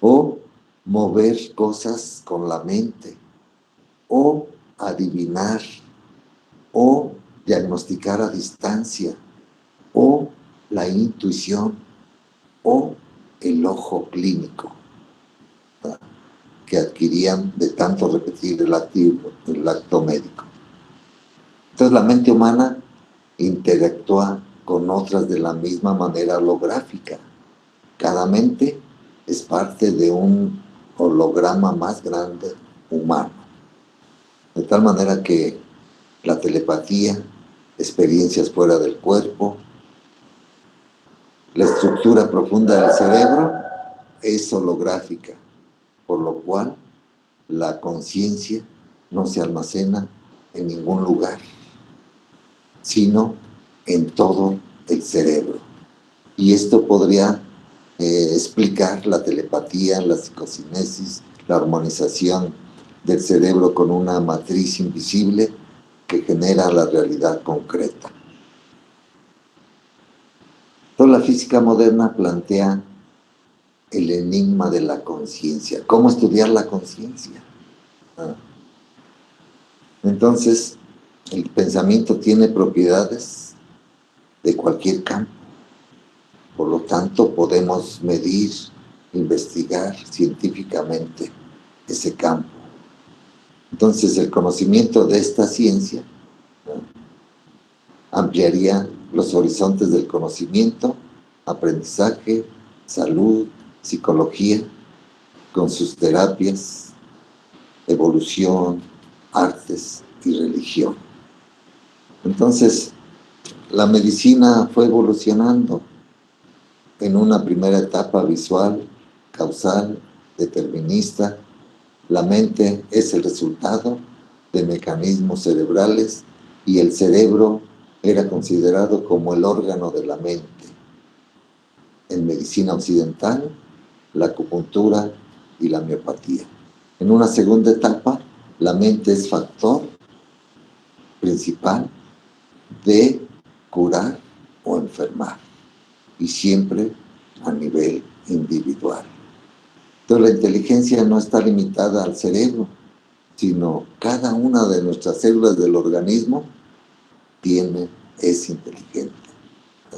O mover cosas con la mente, o adivinar, o diagnosticar a distancia, o la intuición, o el ojo clínico, ¿verdad?, que adquirían de tanto repetir el acto médico. Entonces la mente humana interactúa con otras de la misma manera holográfica. Cada mente es parte de un holograma más grande humano. De tal manera que la telepatía, experiencias fuera del cuerpo, la estructura profunda del cerebro es holográfica, por lo cual la conciencia no se almacena en ningún lugar, sino en todo el cerebro. Y esto podría explicar la telepatía, la psicocinesis, la armonización del cerebro con una matriz invisible que genera la realidad concreta. Toda la física moderna plantea el enigma de la conciencia. ¿Cómo estudiar la conciencia? Entonces, el pensamiento tiene propiedades de cualquier campo. Por lo tanto, podemos medir, investigar científicamente ese campo. Entonces, el conocimiento de esta ciencia, ¿no?, ampliaría los horizontes del conocimiento, aprendizaje, salud, psicología, con sus terapias, evolución, artes y religión. Entonces, la medicina fue evolucionando en una primera etapa visual, causal, determinista. La mente es el resultado de mecanismos cerebrales y el cerebro era considerado como el órgano de la mente. En medicina occidental, la acupuntura y la homeopatía. En una segunda etapa, la mente es factor principal de curar o enfermar, y siempre a nivel individual. Entonces la inteligencia no está limitada al cerebro, sino cada una de nuestras células del organismo es inteligente.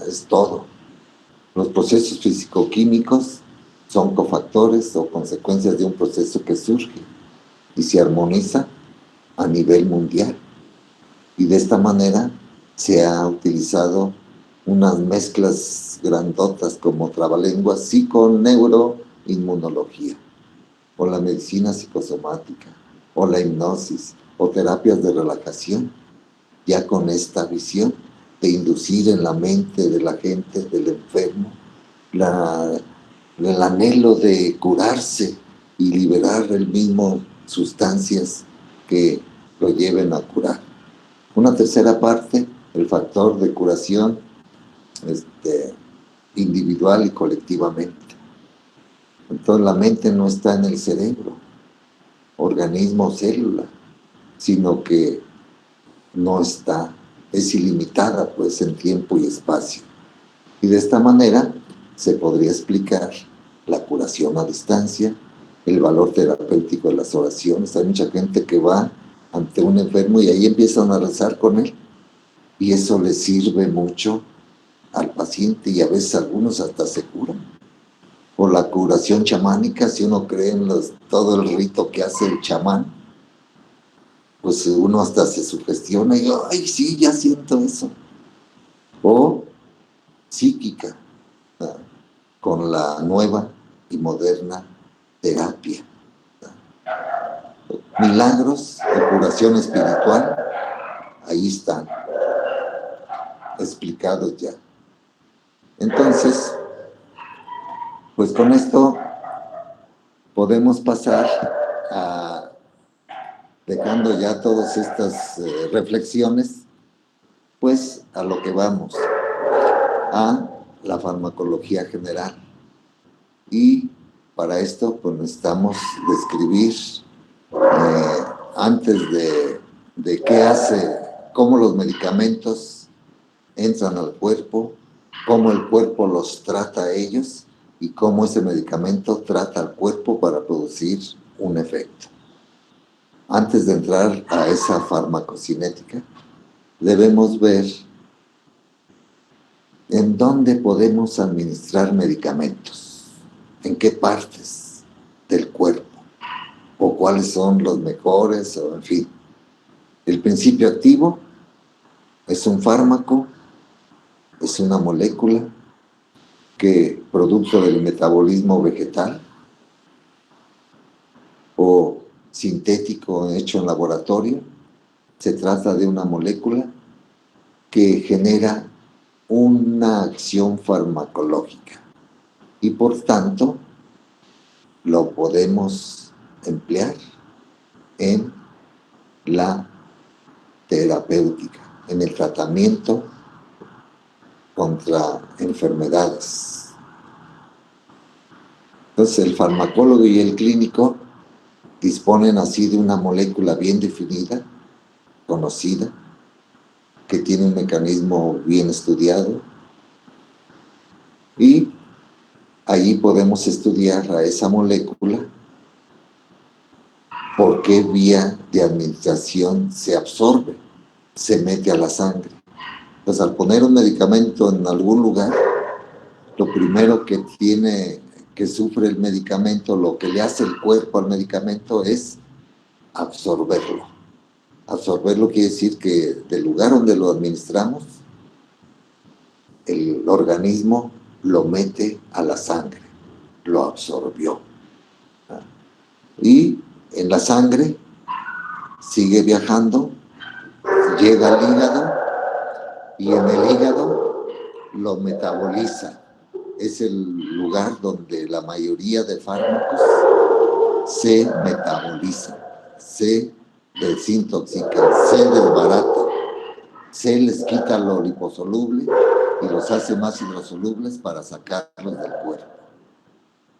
Es todo. Los procesos físico-químicos son cofactores o consecuencias de un proceso que surge y se armoniza a nivel mundial. Y de esta manera se ha utilizado unas mezclas grandotas como trabalenguas, psico-neuro-inmunología, o la medicina psicosomática, o la hipnosis, o terapias de relajación, ya con esta visión de inducir en la mente de la gente, del enfermo, el anhelo de curarse y liberar el mismo sustancias que lo lleven a curar. Una tercera parte el factor de curación individual y colectivamente. Entonces la mente no está en el cerebro, organismo o célula, sino que no está, es ilimitada pues en tiempo y espacio. Y de esta manera se podría explicar la curación a distancia, el valor terapéutico de las oraciones. Hay mucha gente que va ante un enfermo y ahí empiezan a rezar con él. Y eso le sirve mucho al paciente y a veces algunos hasta se curan. Por la curación chamánica, si uno cree en todo el rito que hace el chamán, pues uno hasta se sugestiona y yo, ay, sí, ya siento eso. O psíquica, ¿no? Con la nueva y moderna terapia. Milagros de curación espiritual, ahí están, explicados ya. Entonces, pues con esto podemos pasar a, dejando ya todas estas reflexiones, pues a lo que vamos, a la farmacología general. Y para esto, pues necesitamos describir antes de qué hace, cómo los medicamentos entran al cuerpo, cómo el cuerpo los trata a ellos y cómo ese medicamento trata al cuerpo para producir un efecto. Antes de entrar a esa farmacocinética, debemos ver en dónde podemos administrar medicamentos, en qué partes del cuerpo, o cuáles son los mejores, o en fin. El principio activo es un fármaco, es una molécula que, producto del metabolismo vegetal o sintético hecho en laboratorio, se trata de una molécula que genera una acción farmacológica y por tanto lo podemos emplear en la terapéutica, en el tratamiento contra enfermedades. Entonces el farmacólogo y el clínico disponen así de una molécula bien definida, conocida, que tiene un mecanismo bien estudiado, y allí podemos estudiar a esa molécula, por qué vía de administración se absorbe, se mete a la sangre. Pues al poner un medicamento en algún lugar, lo primero que sufre el medicamento, lo que le hace el cuerpo al medicamento es absorberlo. Absorberlo quiere decir que del lugar donde lo administramos, el organismo lo mete a la sangre, lo absorbió. Y en la sangre sigue viajando, llega al hígado y en el hígado lo metaboliza. Es el lugar donde la mayoría de fármacos se metabolizan, se desintoxican, se desbaratan, se les quita lo liposoluble y los hace más hidrosolubles para sacarlos del cuerpo.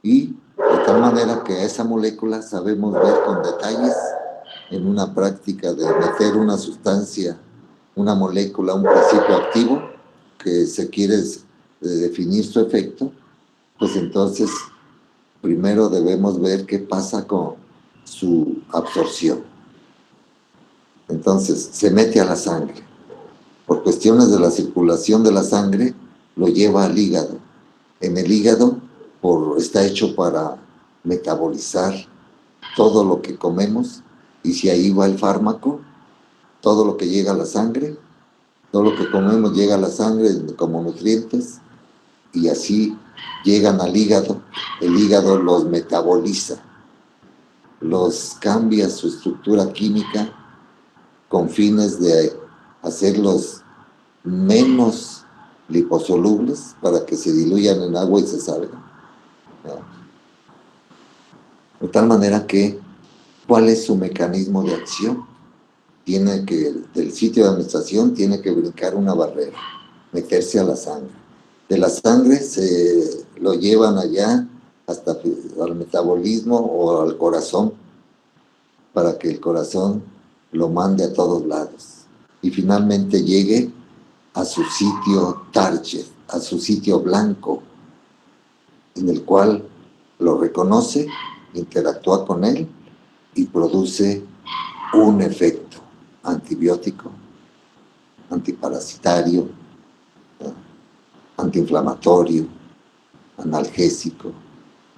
Y de tal manera que a esa molécula sabemos ver con detalles en una práctica de meter una sustancia, una molécula, un principio activo que se quiere definir su efecto, pues entonces primero debemos ver qué pasa con su absorción. Entonces se mete a la sangre. Por cuestiones de la circulación de la sangre, lo lleva al hígado. En el hígado está hecho para metabolizar todo lo que comemos, y si ahí va el fármaco, todo lo que llega a la sangre, todo lo que comemos llega a la sangre como nutrientes, y así llegan al hígado. El hígado los metaboliza, los cambia su estructura química con fines de hacerlos menos liposolubles para que se diluyan en agua y se salgan. De tal manera que, ¿cuál es su mecanismo de acción? del sitio de administración tiene que brincar una barrera, meterse a la sangre. De la sangre se lo llevan allá hasta al metabolismo o al corazón, para que el corazón lo mande a todos lados y finalmente llegue a su sitio target, a su sitio blanco, en el cual lo reconoce, interactúa con él y produce un efecto antibiótico, antiparasitario, antiinflamatorio, analgésico,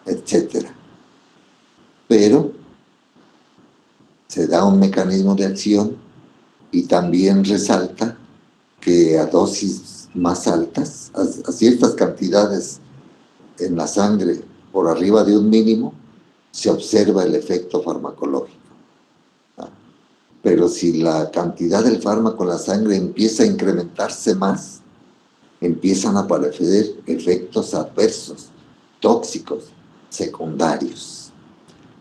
etc. Pero se da un mecanismo de acción y también resalta que a dosis más altas, a ciertas cantidades en la sangre por arriba de un mínimo, se observa el efecto farmacológico. Pero si la cantidad del fármaco en la sangre empieza a incrementarse más, empiezan a aparecer efectos adversos, tóxicos, secundarios.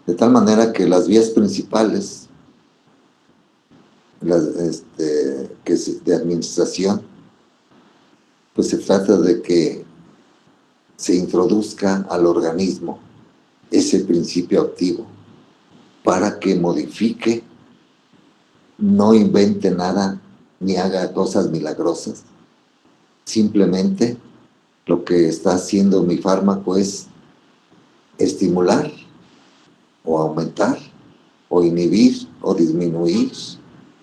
De tal manera que las vías principales de administración, pues se trata de que se introduzca al organismo ese principio activo para que modifique, no invente nada ni haga cosas milagrosas. Simplemente lo que está haciendo mi fármaco es estimular o aumentar o inhibir o disminuir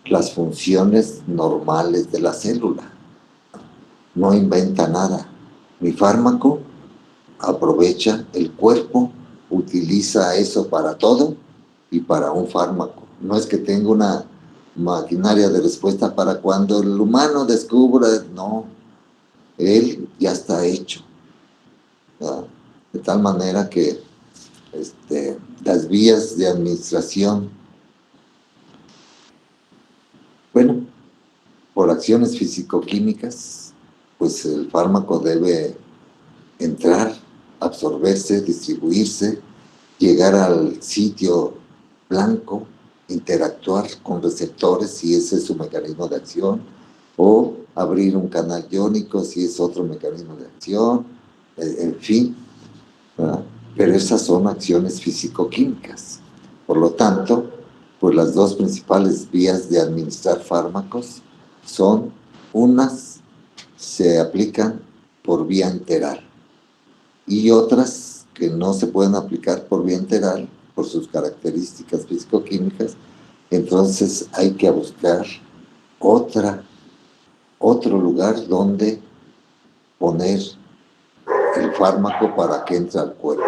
las funciones normales de la célula. No inventa nada. Mi fármaco aprovecha el cuerpo, utiliza eso para todo y para un fármaco. No es que tenga una maquinaria de respuesta para cuando el humano descubra, no, él ya está hecho, ¿verdad? De tal manera que las vías de administración, bueno, por acciones físico-químicas, pues el fármaco debe entrar, absorberse, distribuirse, llegar al sitio blanco, interactuar con receptores si ese es su mecanismo de acción, o abrir un canal iónico si es otro mecanismo de acción, en fin, ¿verdad? Pero esas son acciones físico-químicas. Por lo tanto, pues las dos principales vías de administrar fármacos son, unas se aplican por vía enteral y otras que no se pueden aplicar por vía enteral por sus características físico-químicas. Entonces hay que buscar otro lugar donde poner el fármaco para que entre al cuerpo.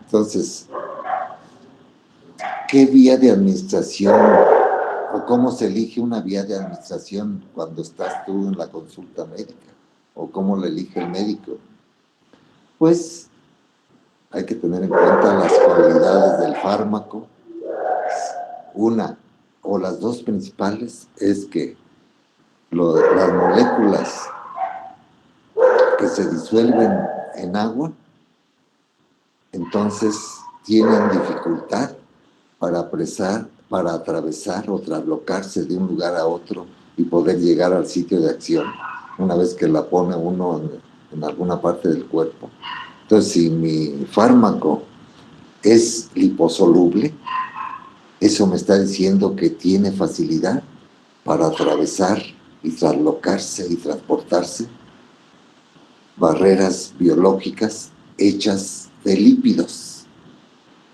Entonces, ¿qué vía de administración o cómo se elige una vía de administración cuando estás tú en la consulta médica? ¿O cómo la elige el médico? Pues hay que tener en cuenta las cualidades del fármaco. Una o las dos principales es que las moléculas que se disuelven en agua, entonces tienen dificultad para atravesar o traslocarse de un lugar a otro y poder llegar al sitio de acción una vez que la pone uno en alguna parte del cuerpo. Entonces, si mi fármaco es liposoluble, eso me está diciendo que tiene facilidad para atravesar y traslocarse y transportarse barreras biológicas hechas de lípidos.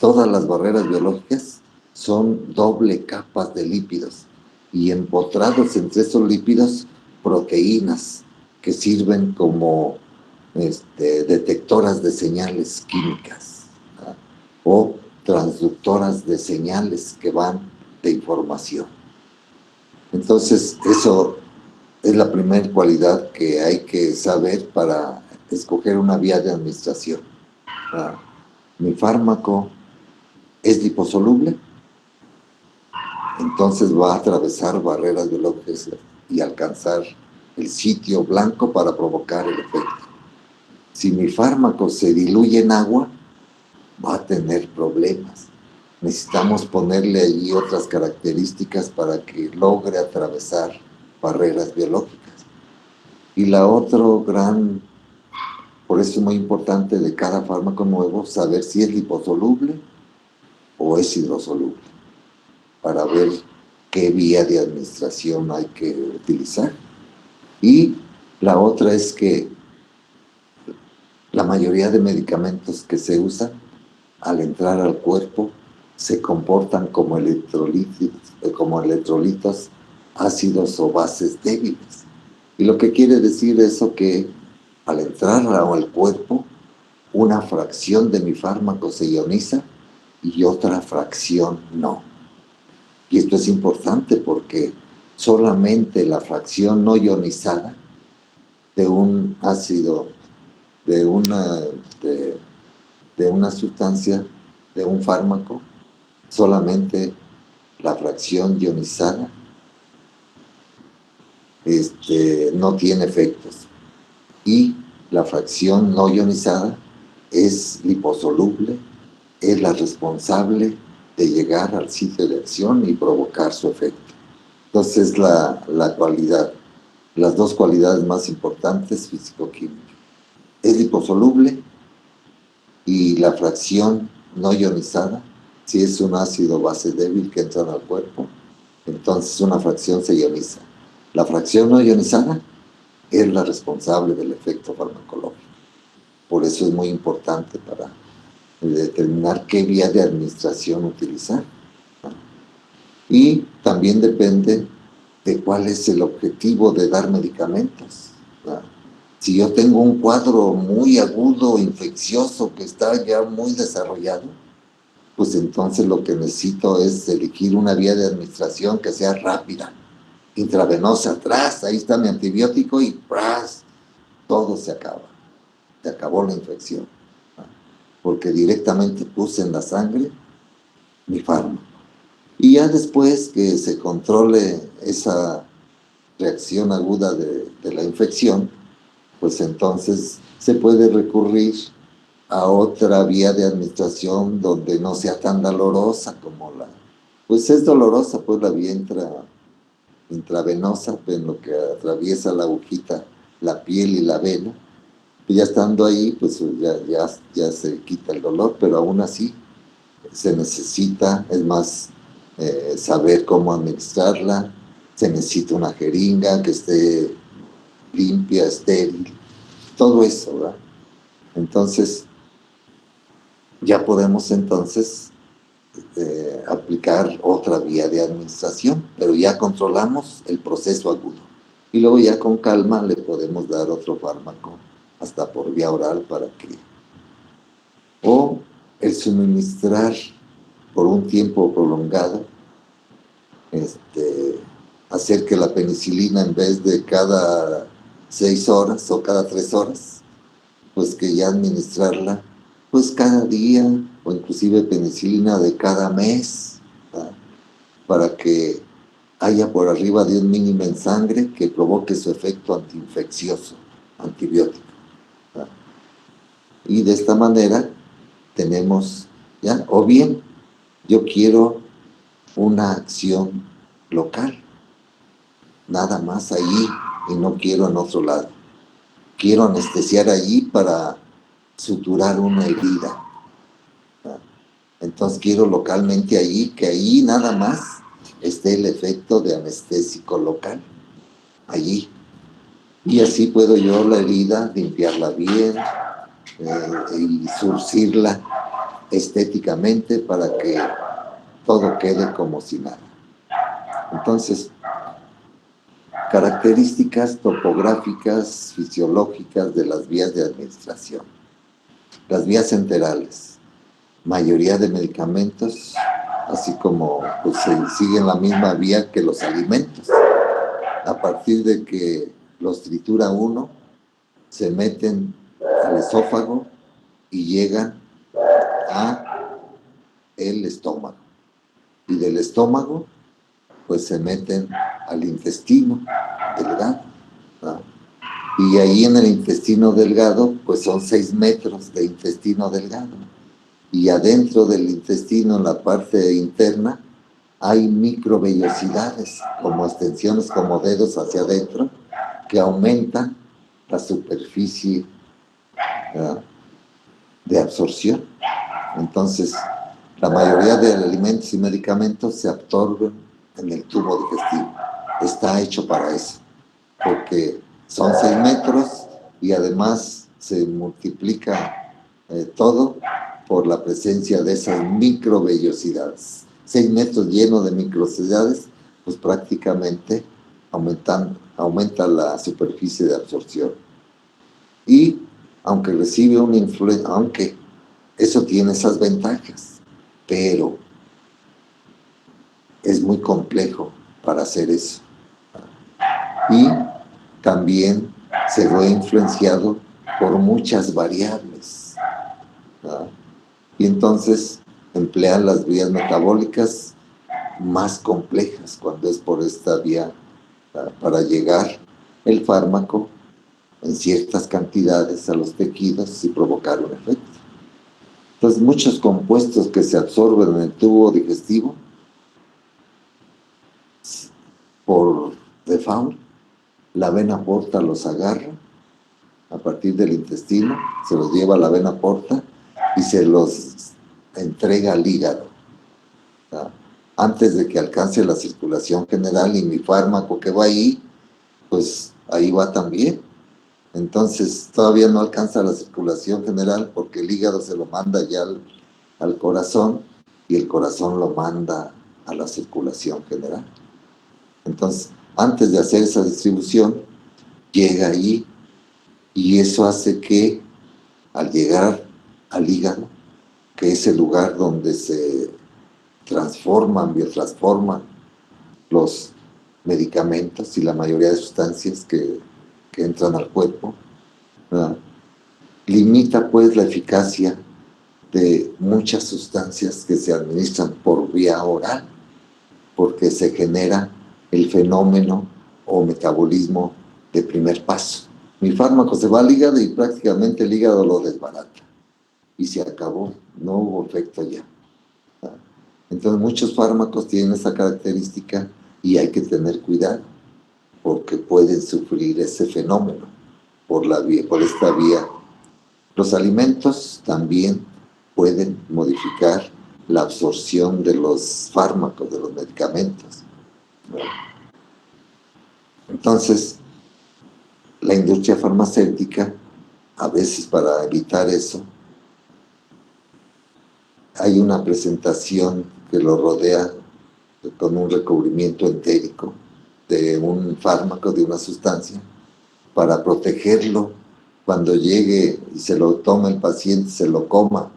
Todas las barreras biológicas son doble capas de lípidos y empotrados entre esos lípidos proteínas que sirven como detectoras de señales químicas, ¿verdad? O transductoras de señales que van de información. Entonces, eso es la primera cualidad que hay que saber para escoger una vía de administración. Mi fármaco es liposoluble, entonces va a atravesar barreras biológicas y alcanzar el sitio blanco para provocar el efecto. Si mi fármaco se diluye en agua, va a tener problemas, necesitamos ponerle allí otras características para que logre atravesar barreras biológicas. Y la otro gran, por eso es muy importante de cada fármaco nuevo, saber si es liposoluble o es hidrosoluble, para ver qué vía de administración hay que utilizar. Y la otra es que la mayoría de medicamentos que se usan al entrar al cuerpo se comportan como electrolitos ácidos o bases débiles. Y lo que quiere decir eso que al entrar al cuerpo, una fracción de mi fármaco se ioniza y otra fracción no. Y esto es importante porque solamente la fracción no ionizada de un ácido, de una, de, de una sustancia, de un fármaco, solamente la fracción ionizada no tiene efectos. Y la fracción no ionizada es liposoluble, es la responsable de llegar al sitio de acción y provocar su efecto. Entonces la cualidad, las dos cualidades más importantes físico-químicas. Es liposoluble y la fracción no ionizada, si es un ácido base débil que entra al cuerpo, entonces una fracción se ioniza. La fracción no ionizada es la responsable del efecto farmacológico. Por eso es muy importante para determinar qué vía de administración utilizar. Y también depende de cuál es el objetivo de dar medicamentos. Si yo tengo un cuadro muy agudo, infeccioso, que está ya muy desarrollado, pues entonces lo que necesito es elegir una vía de administración que sea rápida, intravenosa, atrás, ahí está mi antibiótico y ¡pras! Todo se acaba. Se acabó la infección. Porque directamente puse en la sangre mi fármaco. Y ya después que se controle esa reacción aguda de la infección, pues entonces se puede recurrir a otra vía de administración donde no sea tan dolorosa como pues es dolorosa pues la vía intravenosa, en lo que atraviesa la agujita, la piel y la vena. Y ya estando ahí, pues ya se quita el dolor, pero aún así se necesita, es más, saber cómo administrarla, se necesita una jeringa que esté limpia, estéril, todo eso, ¿verdad? Entonces, ya podemos entonces aplicar otra vía de administración, pero ya controlamos el proceso agudo. Y luego ya con calma le podemos dar otro fármaco, hasta por vía oral para que... O el suministrar por un tiempo prolongado, hacer que la penicilina en vez de cada 6 horas o cada 3 horas, pues que ya administrarla pues cada día o inclusive penicilina de cada mes, ¿verdad? Para que haya por arriba de un mínimo en sangre que provoque su efecto antiinfeccioso, antibiótico, ¿verdad? Y de esta manera tenemos ya, o bien yo quiero una acción local, nada más allí y no quiero en otro lado. Quiero anestesiar allí para suturar una herida. Entonces quiero localmente allí, que allí nada más esté el efecto de anestésico local, allí. Y así puedo yo la herida limpiarla bien y surcirla estéticamente para que todo quede como si nada. Entonces, características topográficas, fisiológicas de las vías de administración. Las vías enterales. Mayoría de medicamentos, así como pues, se siguen la misma vía que los alimentos. A partir de que los tritura uno, se meten al esófago y llegan a el estómago. Y del estómago, pues se meten al intestino delgado, ¿no? Y ahí en el intestino delgado, pues son 6 metros de intestino delgado. y adentro del intestino, en la parte interna, hay microvellosidades, como extensiones, como dedos hacia adentro, que aumentan la superficie, ¿verdad?, de absorción. Entonces, la mayoría de alimentos y medicamentos se absorben en el tubo digestivo. Está hecho para eso, porque son 6 metros y además se multiplica todo por la presencia de esas microvellosidades. 6 metros llenos de microvellosidades, pues prácticamente aumenta la superficie de absorción. Y aunque recibe una influencia, aunque eso tiene esas ventajas, pero es muy complejo para hacer eso. Y también se ve influenciado por muchas variables, ¿verdad? Y entonces emplean las vías metabólicas más complejas cuando es por esta vía, ¿verdad?, para llegar el fármaco en ciertas cantidades a los tejidos y provocar un efecto. Entonces, muchos compuestos que se absorben en el tubo digestivo por default, la vena porta los agarra a partir del intestino, se los lleva a la vena porta y se los entrega al hígado, ¿verdad?, antes de que alcance la circulación general, y mi fármaco que va ahí, pues ahí va también. Entonces todavía no alcanza la circulación general porque el hígado se lo manda ya al corazón y el corazón lo manda a la circulación general. Entonces, antes de hacer esa distribución, llega ahí, y eso hace que al llegar al hígado, que es el lugar donde se biotransforman los medicamentos y la mayoría de sustancias que entran al cuerpo, ¿verdad?, limita pues la eficacia de muchas sustancias que se administran por vía oral, porque se genera el fenómeno o metabolismo de primer paso. Mi fármaco se va al hígado y prácticamente el hígado lo desbarata y se acabó, no hubo efecto ya. Entonces muchos fármacos tienen esa característica y hay que tener cuidado porque pueden sufrir ese fenómeno por esta vía. Los alimentos también pueden modificar la absorción de los fármacos, de los medicamentos. Entonces, la industria farmacéutica, a veces para evitar eso, hay una presentación que lo rodea con un recubrimiento entérico de un fármaco, de una sustancia, para protegerlo cuando llegue y se lo tome el paciente, se lo coma,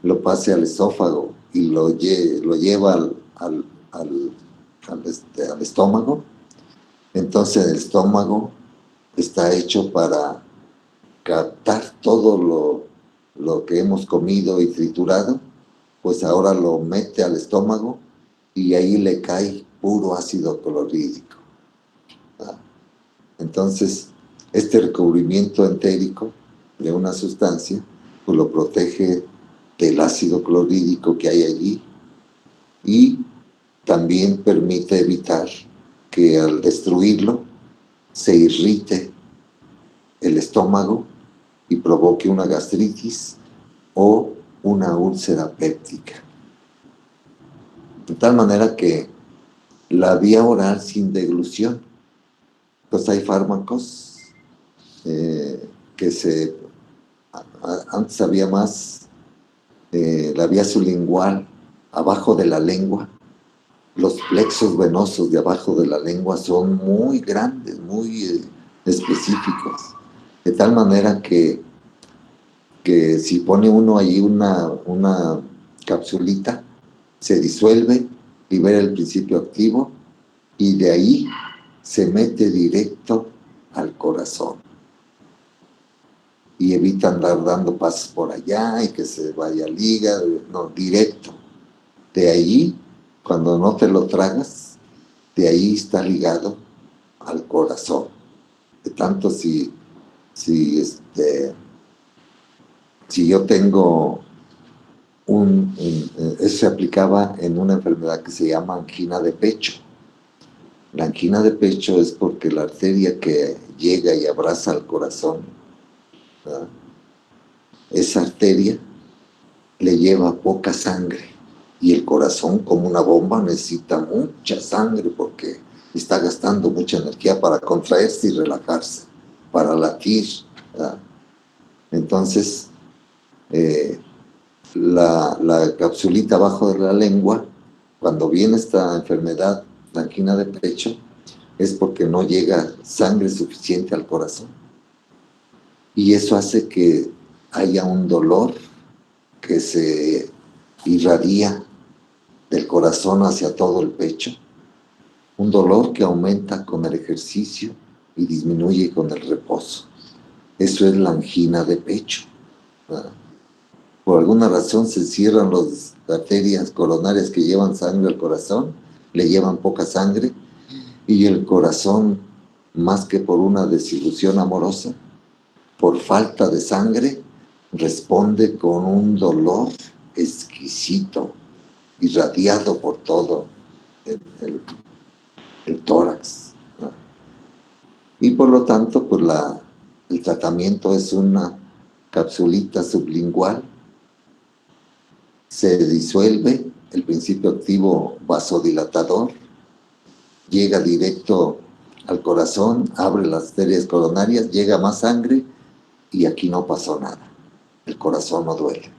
lo pase al esófago y lo lleva al estómago. Entonces el estómago está hecho para captar todo lo que hemos comido y triturado, pues ahora lo mete al estómago y ahí le cae puro ácido clorhídrico. Entonces, este recubrimiento entérico de una sustancia, pues lo protege del ácido clorhídrico que hay allí, y también permite evitar que al destruirlo se irrite el estómago y provoque una gastritis o una úlcera péptica. De tal manera que la vía oral sin deglución, pues hay fármacos que antes había más, la vía sublingual, abajo de la lengua. Los plexos venosos de abajo de la lengua son muy grandes, muy específicos, de tal manera que si pone uno ahí una capsulita, se disuelve, libera el principio activo y de ahí se mete directo al corazón y evita andar dando pasos por allá y que se vaya al hígado, no, directo. De ahí, cuando no te lo tragas, de ahí está ligado al corazón. De tanto si yo tengo eso se aplicaba en una enfermedad que se llama angina de pecho. La angina de pecho es porque la arteria que llega y abraza al corazón, ¿verdad? Esa arteria le lleva poca sangre y el corazón, como una bomba, necesita mucha sangre porque está gastando mucha energía para contraerse y relajarse, para latir, ¿verdad? Entonces, la capsulita abajo de la lengua, cuando viene esta enfermedad, la angina de pecho, es porque no llega sangre suficiente al corazón. Y eso hace que haya un dolor que se irradia del corazón hacia todo el pecho. Un dolor que aumenta con el ejercicio y disminuye con el reposo. Eso es la angina de pecho, ¿verdad? Por alguna razón se cierran las arterias coronarias que llevan sangre al corazón, le llevan poca sangre, y el corazón, más que por una desilusión amorosa, por falta de sangre, responde con un dolor exquisito, irradiado por todo el tórax, ¿no? Y por lo tanto, pues el tratamiento es una capsulita sublingual. Se disuelve el principio activo vasodilatador, llega directo al corazón, abre las arterias coronarias, llega más sangre y aquí no pasó nada. El corazón no duele.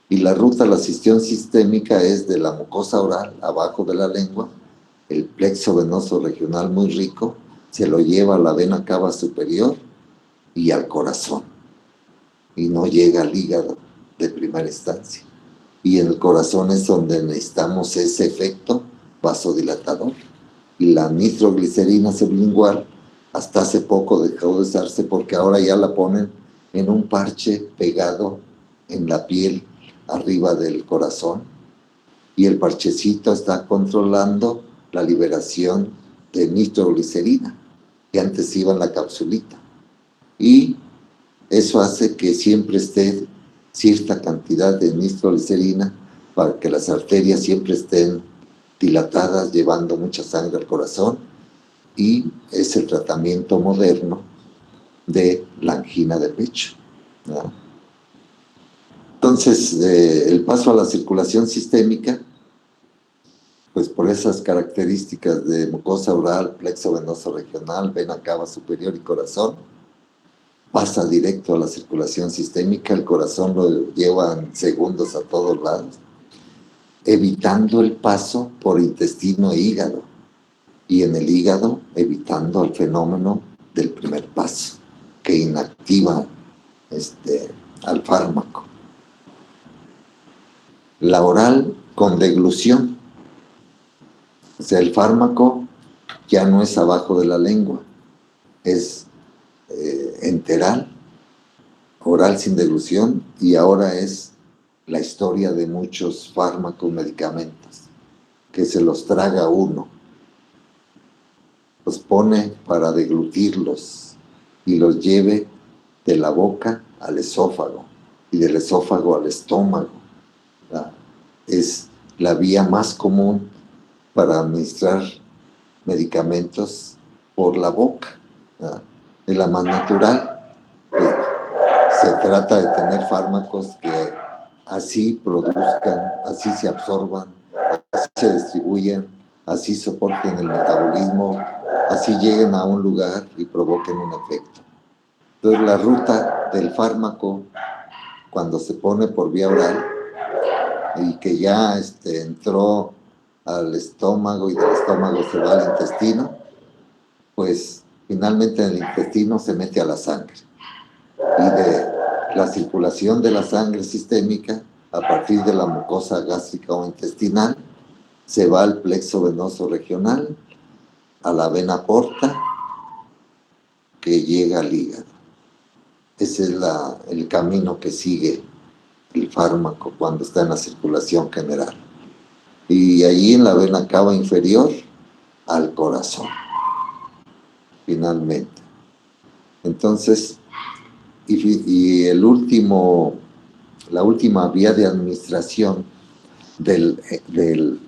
Y la ruta a la ascensión sistémica es de la mucosa oral, abajo de la lengua, el plexo venoso regional muy rico, se lo lleva a la vena cava superior y al corazón. Y no llega al hígado de primera instancia. Y en el corazón es donde necesitamos ese efecto vasodilatador. Y la nitroglicerina sublingual hasta hace poco dejó de usarse porque ahora ya la ponen en un parche pegado en la piel arriba del corazón, y el parchecito está controlando la liberación de nitroglicerina, que antes iba en la capsulita. Y eso hace que siempre esté cierta cantidad de nitroglicerina para que las arterias siempre estén dilatadas, llevando mucha sangre al corazón, y es el tratamiento moderno de la angina de pecho, ¿no? Entonces, el paso a la circulación sistémica, pues por esas características de mucosa oral, plexo venoso regional, vena cava superior y corazón, pasa directo a la circulación sistémica, el corazón lo lleva en segundos a todos lados, evitando el paso por intestino e hígado, y en el hígado evitando el fenómeno del primer paso, que inactiva al fármaco. La oral con deglución, o sea, el fármaco ya no es abajo de la lengua, es enteral, oral sin deglución, y ahora es la historia de muchos fármacos, medicamentos, que se los traga uno, los pone para deglutirlos y los lleve de la boca al esófago y del esófago al estómago. Es la vía más común para administrar medicamentos por la boca, ¿verdad? Es la más natural. Se trata de tener fármacos que así produzcan, así se absorban, así se distribuyen, así soporten el metabolismo, así lleguen a un lugar y provoquen un efecto. Entonces, la ruta del fármaco, cuando se pone por vía oral y que ya entró al estómago y del estómago se va al intestino, pues finalmente en el intestino se mete a la sangre. Y de la circulación de la sangre sistémica, a partir de la mucosa gástrica o intestinal, se va al plexo venoso regional, a la vena porta, que llega al hígado. Ese es el camino que sigue el fármaco cuando está en la circulación general. Y allí en la vena cava inferior, al corazón, finalmente. Entonces, y el último la última vía de administración de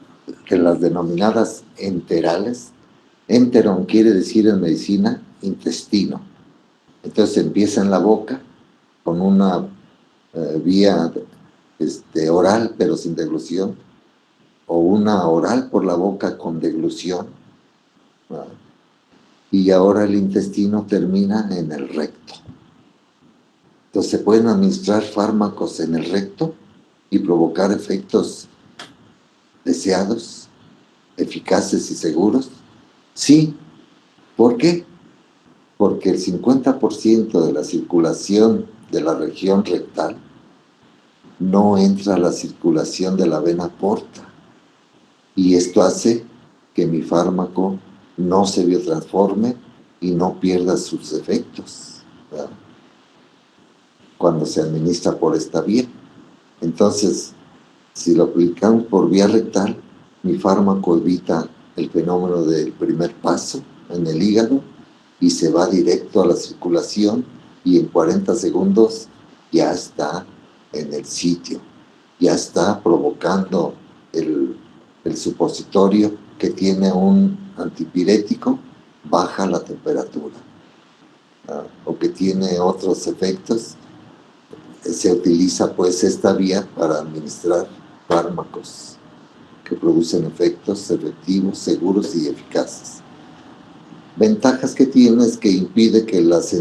las denominadas enterales. Enteron quiere decir en medicina intestino. Entonces empieza en la boca con una vía oral pero sin deglución, o una oral por la boca con deglución, ¿no? Y ahora el intestino termina en el recto. Entonces se pueden administrar fármacos en el recto y provocar efectos deseados, eficaces y seguros. Sí. ¿Por qué? Porque el 50% de la circulación de la región rectal no entra a la circulación de la vena porta. Y esto hace que mi fármaco no se biotransforme y no pierda sus efectos, ¿verdad?, cuando se administra por esta vía. Entonces, si lo aplicamos por vía rectal, mi fármaco evita el fenómeno del primer paso en el hígado y se va directo a la circulación y en 40 segundos ya está en el sitio, ya está provocando el supositorio que tiene un antipirético, baja la temperatura, o que tiene otros efectos. Se utiliza pues esta vía para administrar fármacos que producen efectos efectivos, seguros y eficaces. Ventajas que tiene es que impide que las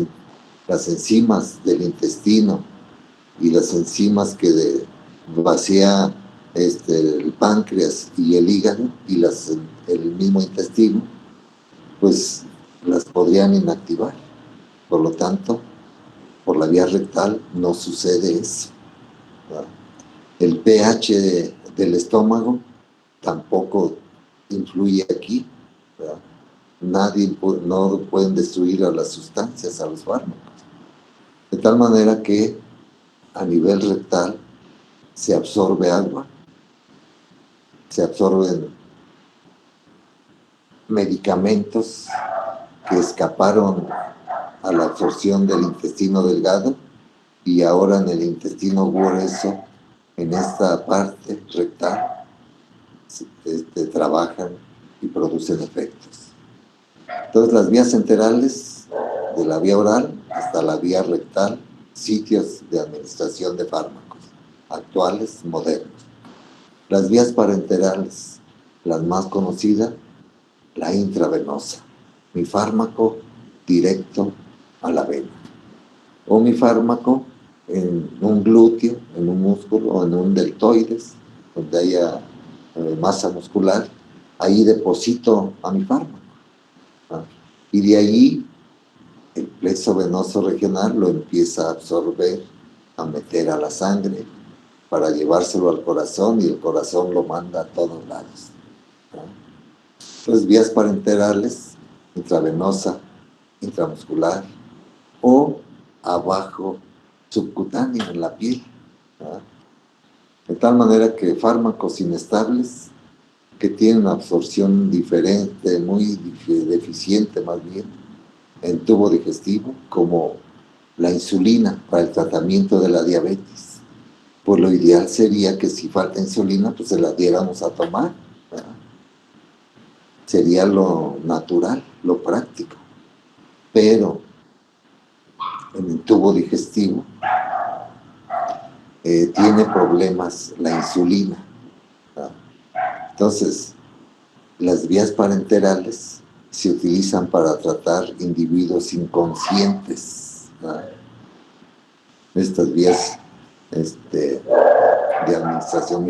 enzimas del intestino y las enzimas que vacía el páncreas y el hígado y el mismo intestino, pues las podrían inactivar. Por lo tanto, por la vía rectal no sucede eso, ¿verdad? El pH del estómago tampoco influye aquí, ¿verdad? No pueden destruir a las sustancias, a los fármacos. De tal manera que a nivel rectal se absorbe agua, se absorben medicamentos que escaparon a la absorción del intestino delgado y ahora en el intestino grueso, en esta parte rectal, trabajan y producen efectos. Entonces las vías enterales, de la vía oral hasta la vía rectal, sitios de administración de fármacos actuales, modernos. Las vías parenterales, las más conocidas, la intravenosa, mi fármaco directo a la vena, o mi fármaco en un glúteo, en un músculo o en un deltoides, donde haya masa muscular, ahí deposito a mi fármaco, ¿no? Y de ahí el plexo venoso regional lo empieza a absorber, a meter a la sangre para llevárselo al corazón y el corazón lo manda a todos lados, ¿no? Entonces, vías parenterales, intravenosa, intramuscular o abajo subcutáneo en la piel, ¿no? De tal manera que fármacos inestables que tienen una absorción diferente, muy deficiente más bien, en tubo digestivo, como la insulina para el tratamiento de la diabetes. Pues lo ideal sería que si falta insulina, pues se la diéramos a tomar, ¿verdad? Sería lo natural, lo práctico. Pero en el tubo digestivo tiene problemas la insulina, ¿verdad? Entonces, las vías parenterales se utilizan para tratar individuos inconscientes, ¿verdad? Estas vías de administración.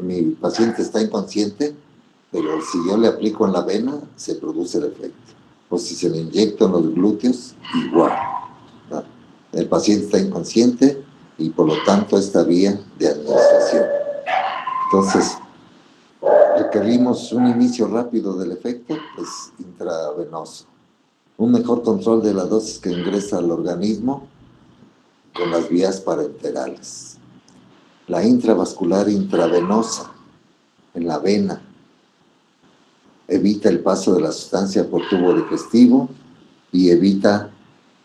Mi paciente está inconsciente, pero si yo le aplico en la vena, se produce el efecto. O si se le inyecta en los glúteos, igual, ¿no? El paciente está inconsciente y por lo tanto esta vía de administración. Entonces, requerimos un inicio rápido del efecto, pues intravenoso. Un mejor control de la dosis que ingresa al organismo con las vías parenterales. La intravascular intravenosa en la vena evita el paso de la sustancia por tubo digestivo y evita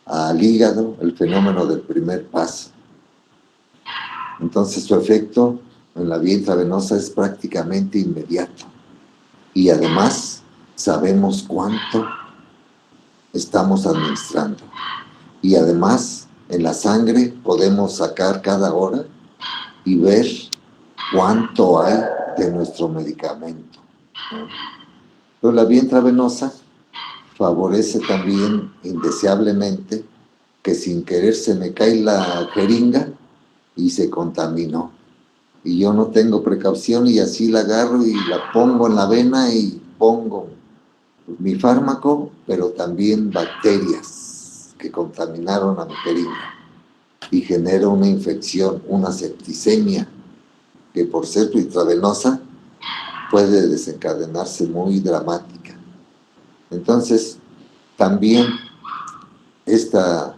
al hígado el fenómeno del primer paso. Entonces su efecto en la vía intravenosa es prácticamente inmediato. Y además sabemos cuánto estamos administrando. Y además en la sangre podemos sacar cada hora y ver cuánto hay de nuestro medicamento. Pero la vía intravenosa favorece también indeseablemente que sin querer se me cae la jeringa y se contaminó. Y yo no tengo precaución y así la agarro y la pongo en la vena y pongo mi fármaco, pero también bacterias que contaminaron a mi jeringa y genera una infección, una septicemia, que por ser intravenosa puede desencadenarse muy dramática. Entonces, también estas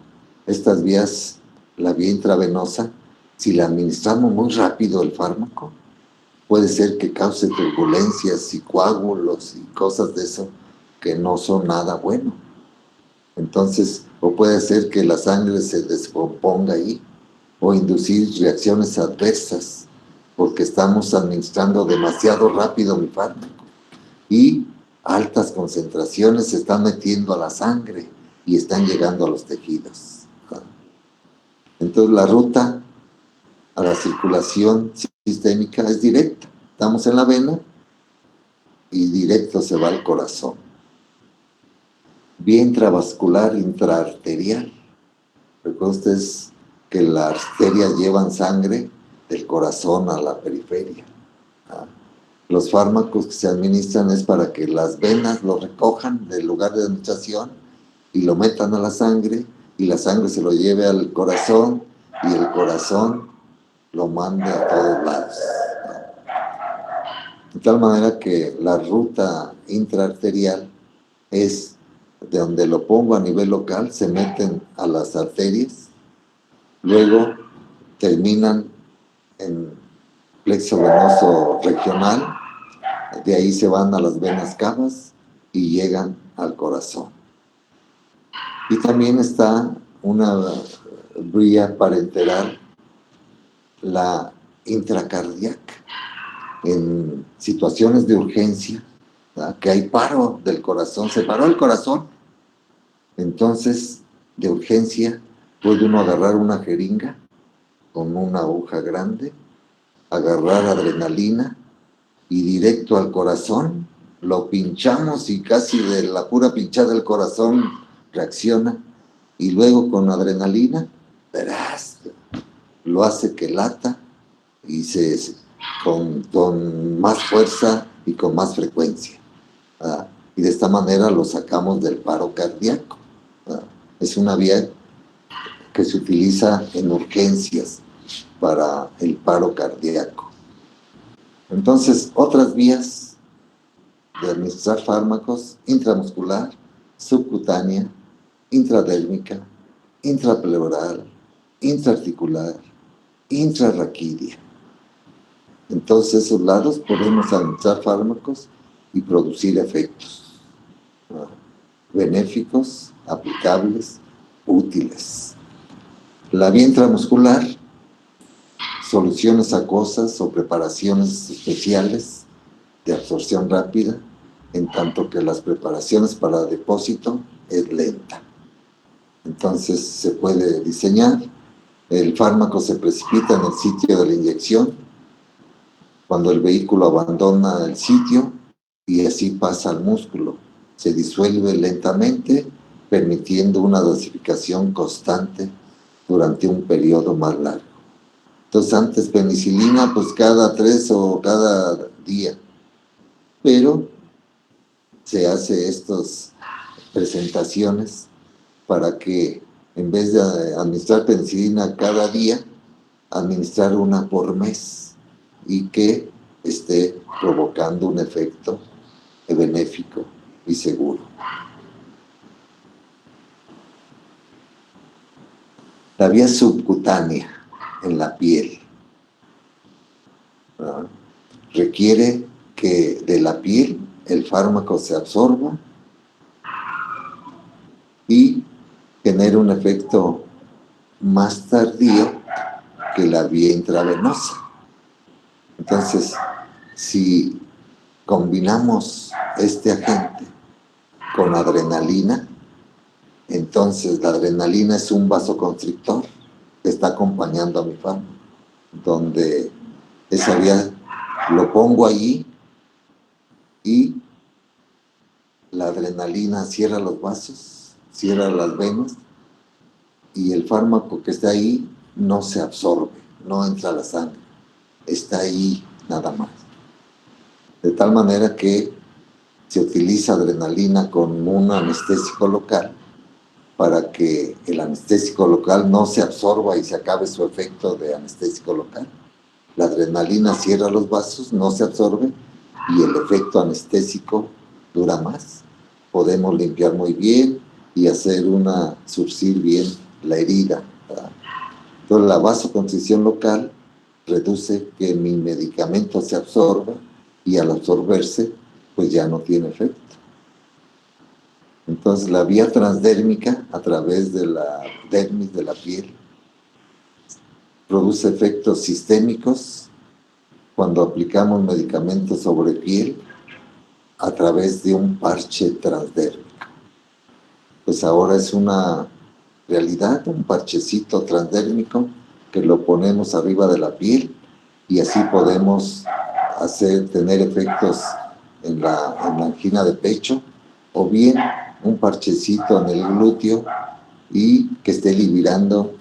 vías, la vía intravenosa, si la administramos muy rápido el fármaco, puede ser que cause turbulencias y coágulos y cosas de eso que no son nada bueno. Entonces, o puede ser que la sangre se descomponga ahí, o inducir reacciones adversas, porque estamos administrando demasiado rápido mi fármaco. Y altas concentraciones se están metiendo a la sangre y están llegando a los tejidos. Entonces, la ruta a la circulación sistémica es directa. Estamos en la vena y directo se va al corazón. Vía intravascular intraarterial. Recuerden ustedes que las arterias llevan sangre del corazón a la periferia. Los fármacos que se administran es para que las venas lo recojan del lugar de administración y lo metan a la sangre, y la sangre se lo lleve al corazón y el corazón lo mande a todos lados. De tal manera que la ruta intraarterial es de donde lo pongo a nivel local, se meten a las arterias, luego terminan en plexo venoso regional, de ahí se van a las venas cavas y llegan al corazón. Y también está una vía parenteral, la intracardíaca, en situaciones de urgencia, ¿verdad? Que hay paro del corazón, se paró el corazón, entonces de urgencia puede uno agarrar una jeringa con una aguja grande, agarrar adrenalina y directo al corazón, lo pinchamos y casi de la pura pinchada del corazón reacciona, y luego con adrenalina, verás, lo hace que lata y con más fuerza y con más frecuencia, ¿verdad? Y de esta manera lo sacamos del paro cardíaco, ¿verdad? Es una vía que se utiliza en urgencias para el paro cardíaco. Entonces, otras vías de administrar fármacos: intramuscular, subcutánea, intradérmica, intrapleural, intraarticular, intrarraquídea. En todos esos lados podemos administrar fármacos y producir efectos benéficos, aplicables, útiles. La vía intramuscular, soluciones acuosas o preparaciones especiales de absorción rápida, en tanto que las preparaciones para depósito es lenta. Entonces se puede diseñar, el fármaco se precipita en el sitio de la inyección cuando el vehículo abandona el sitio y así pasa al músculo. Se disuelve lentamente, permitiendo una dosificación constante durante un periodo más largo. Entonces, antes penicilina, pues cada 3 o cada día. Pero se hace estas presentaciones para que en vez de administrar penicilina cada día, administrar una por mes y que esté provocando un efecto benéfico y seguro. La vía subcutánea en la piel, ¿verdad? Requiere que de la piel el fármaco se absorba y genere un efecto más tardío que la vía intravenosa. Entonces, si combinamos este agente con adrenalina, entonces la adrenalina es un vasoconstrictor que está acompañando a mi fármaco, donde esa vía lo pongo allí y la adrenalina cierra los vasos, cierra las venas y el fármaco que está ahí no se absorbe, no entra a la sangre, está ahí nada más. De tal manera que se utiliza adrenalina con un anestésico local para que el anestésico local no se absorba y se acabe su efecto de anestésico local. La adrenalina cierra los vasos, no se absorbe y el efecto anestésico dura más. Podemos limpiar muy bien y surcir bien la herida, ¿verdad? Entonces la vasoconstricción local reduce que mi medicamento se absorba y al absorberse pues ya no tiene efecto. Entonces la vía transdérmica a través de la dermis de la piel produce efectos sistémicos cuando aplicamos medicamentos sobre piel a través de un parche transdérmico. Pues ahora es una realidad, un parchecito transdérmico que lo ponemos arriba de la piel y así podemos tener efectos en la angina de pecho, o bien un parchecito en el glúteo y que esté liberando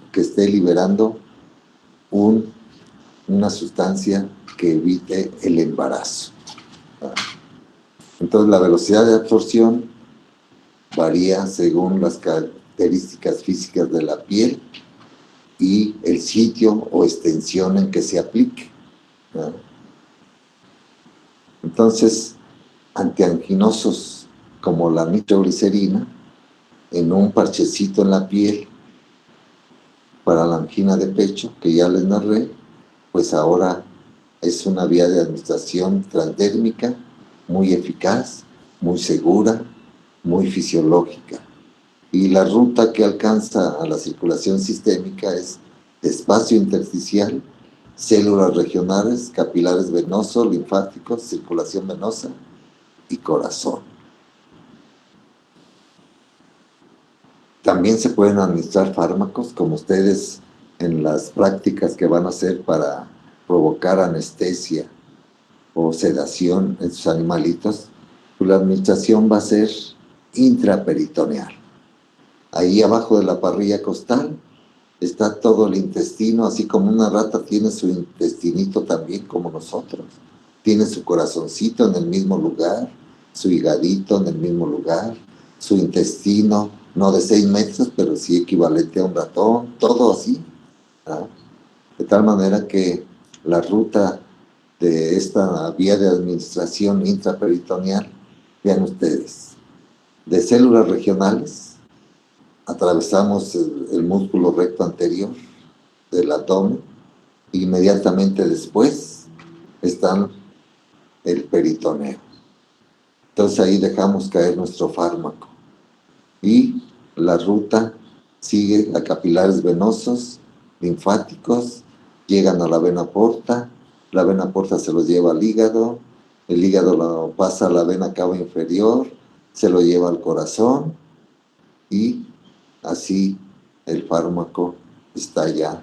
una sustancia que evite el embarazo. Entonces la velocidad de absorción varía según las características físicas de la piel y el sitio o extensión en que se aplique. Entonces, antianginosos como la nitroglicerina, en un parchecito en la piel para la angina de pecho, que ya les narré, pues ahora es una vía de administración transdérmica muy eficaz, muy segura, muy fisiológica. Y la ruta que alcanza a la circulación sistémica es espacio intersticial, células regionales, capilares venosos, linfáticos, circulación venosa y corazón. También se pueden administrar fármacos, como ustedes en las prácticas que van a hacer para provocar anestesia o sedación en sus animalitos, pues la administración va a ser intraperitoneal. Ahí abajo de la parrilla costal está todo el intestino, así como una rata tiene su intestinito también como nosotros. Tiene su corazoncito en el mismo lugar, su higadito en el mismo lugar, su intestino, no de 6 metros, pero sí equivalente a un ratón, todo así, ¿no? De tal manera que la ruta de esta vía de administración intraperitoneal, vean ustedes, de células regionales, atravesamos el músculo recto anterior del abdomen, inmediatamente después están el peritoneo. Entonces ahí dejamos caer nuestro fármaco y la ruta sigue a capilares venosos, linfáticos, llegan a la vena porta se los lleva al hígado, el hígado lo pasa a la vena cava inferior, se lo lleva al corazón y así el fármaco está ya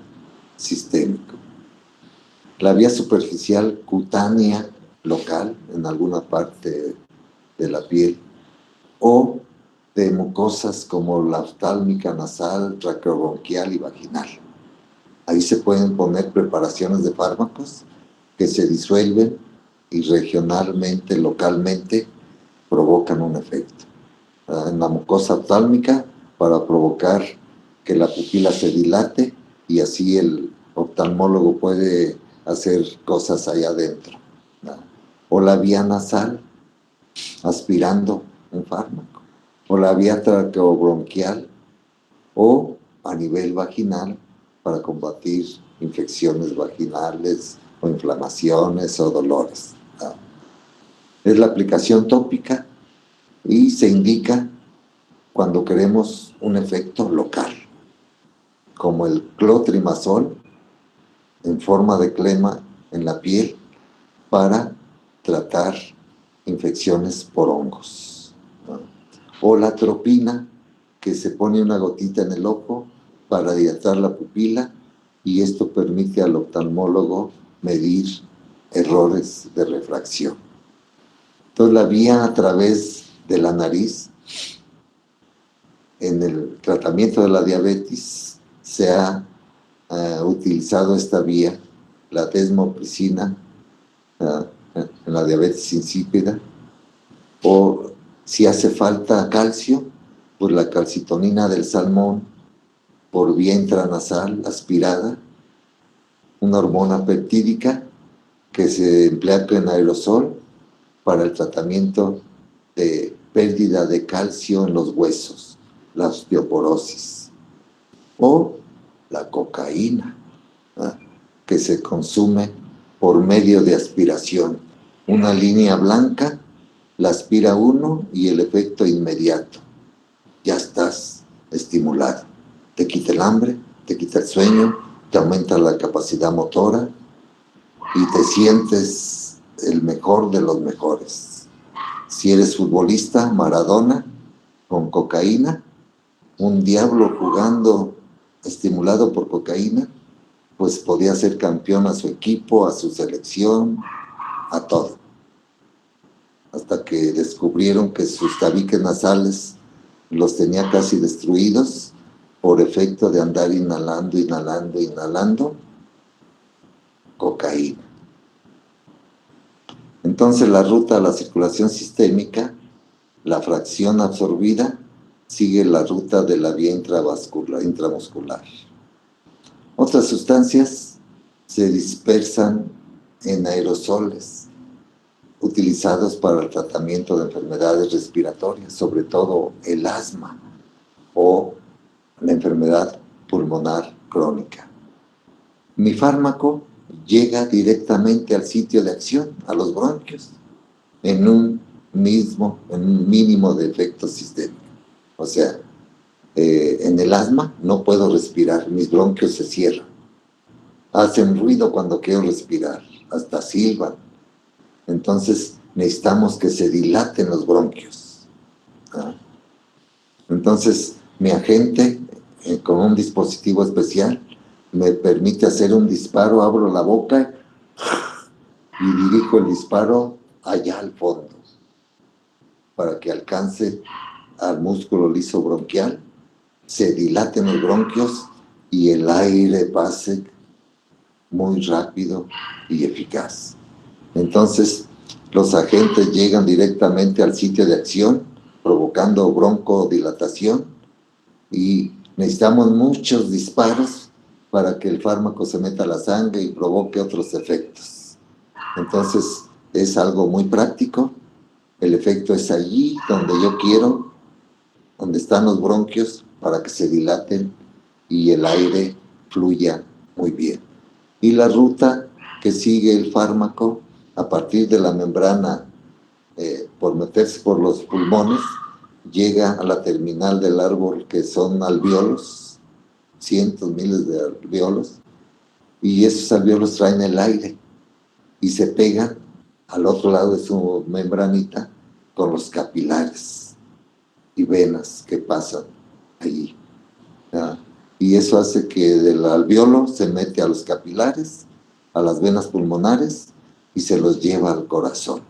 sistémico. La vía superficial cutánea local en alguna parte de la piel o de mucosas como la oftálmica, nasal, traqueobronquial y vaginal. Ahí se pueden poner preparaciones de fármacos que se disuelven y regionalmente, localmente, provocan un efecto. En la mucosa oftálmica, para provocar que la pupila se dilate y así el oftalmólogo puede hacer cosas allá adentro, ¿no? O la vía nasal, aspirando un fármaco, o la vía traqueobronquial, o a nivel vaginal para combatir infecciones vaginales o inflamaciones o dolores, ¿no? Es la aplicación tópica y se indica cuando queremos un efecto local, como el clotrimazol, en forma de crema en la piel para tratar infecciones por hongos, ¿no? O la atropina, que se pone una gotita en el ojo para dilatar la pupila, y esto permite al oftalmólogo medir errores de refracción. Entonces, la vía a través de la nariz en el tratamiento de la diabetes se ha utilizado esta vía, la desmopricina, en la diabetes insípida, o si hace falta calcio, pues la calcitonina del salmón por vía intranasal aspirada, una hormona peptídica que se emplea en aerosol para el tratamiento de pérdida de calcio en los huesos, la osteoporosis, o la cocaína, ¿ah?, que se consume por medio de aspiración. Una línea blanca, la aspira uno y el efecto inmediato. Ya estás estimulado. Te quita el hambre, te quita el sueño, te aumenta la capacidad motora y te sientes el mejor de los mejores. Si eres futbolista, Maradona, con cocaína, un diablo jugando estimulado por cocaína, pues podía ser campeón a su equipo, a su selección, a todo. Hasta que descubrieron que sus tabiques nasales los tenía casi destruidos por efecto de andar inhalando cocaína. Entonces la ruta a la circulación sistémica, la fracción absorbida, sigue la ruta de la vía intramuscular. Otras sustancias se dispersan en aerosoles utilizados para el tratamiento de enfermedades respiratorias, sobre todo el asma o la enfermedad pulmonar crónica. Mi fármaco llega directamente al sitio de acción, a los bronquios, en un mínimo de efecto sistémico. O sea, en el asma no puedo respirar, mis bronquios se cierran. Hacen ruido cuando quiero respirar, hasta silban. Entonces necesitamos que se dilaten los bronquios, ¿ah? Entonces mi agente, con un dispositivo especial, me permite hacer un disparo, abro la boca y dirijo el disparo allá al fondo, para que alcance al músculo liso bronquial, se dilaten los bronquios y el aire pase muy rápido y eficaz. Entonces, los agentes llegan directamente al sitio de acción, provocando broncodilatación, y necesitamos muchos disparos para que el fármaco se meta a la sangre y provoque otros efectos. Entonces, es algo muy práctico. El efecto es allí donde yo quiero, donde están los bronquios, para que se dilaten y el aire fluya muy bien. Y la ruta que sigue el fármaco, a partir de la membrana, por meterse por los pulmones, llega a la terminal del árbol, que son alvéolos, cientos, miles de alvéolos, y esos alvéolos traen el aire y se pegan al otro lado de su membranita con los capilares y venas que pasan allí, ¿ya? Y eso hace que del alvéolo se mete a los capilares, a las venas pulmonares, y se los lleva al corazón.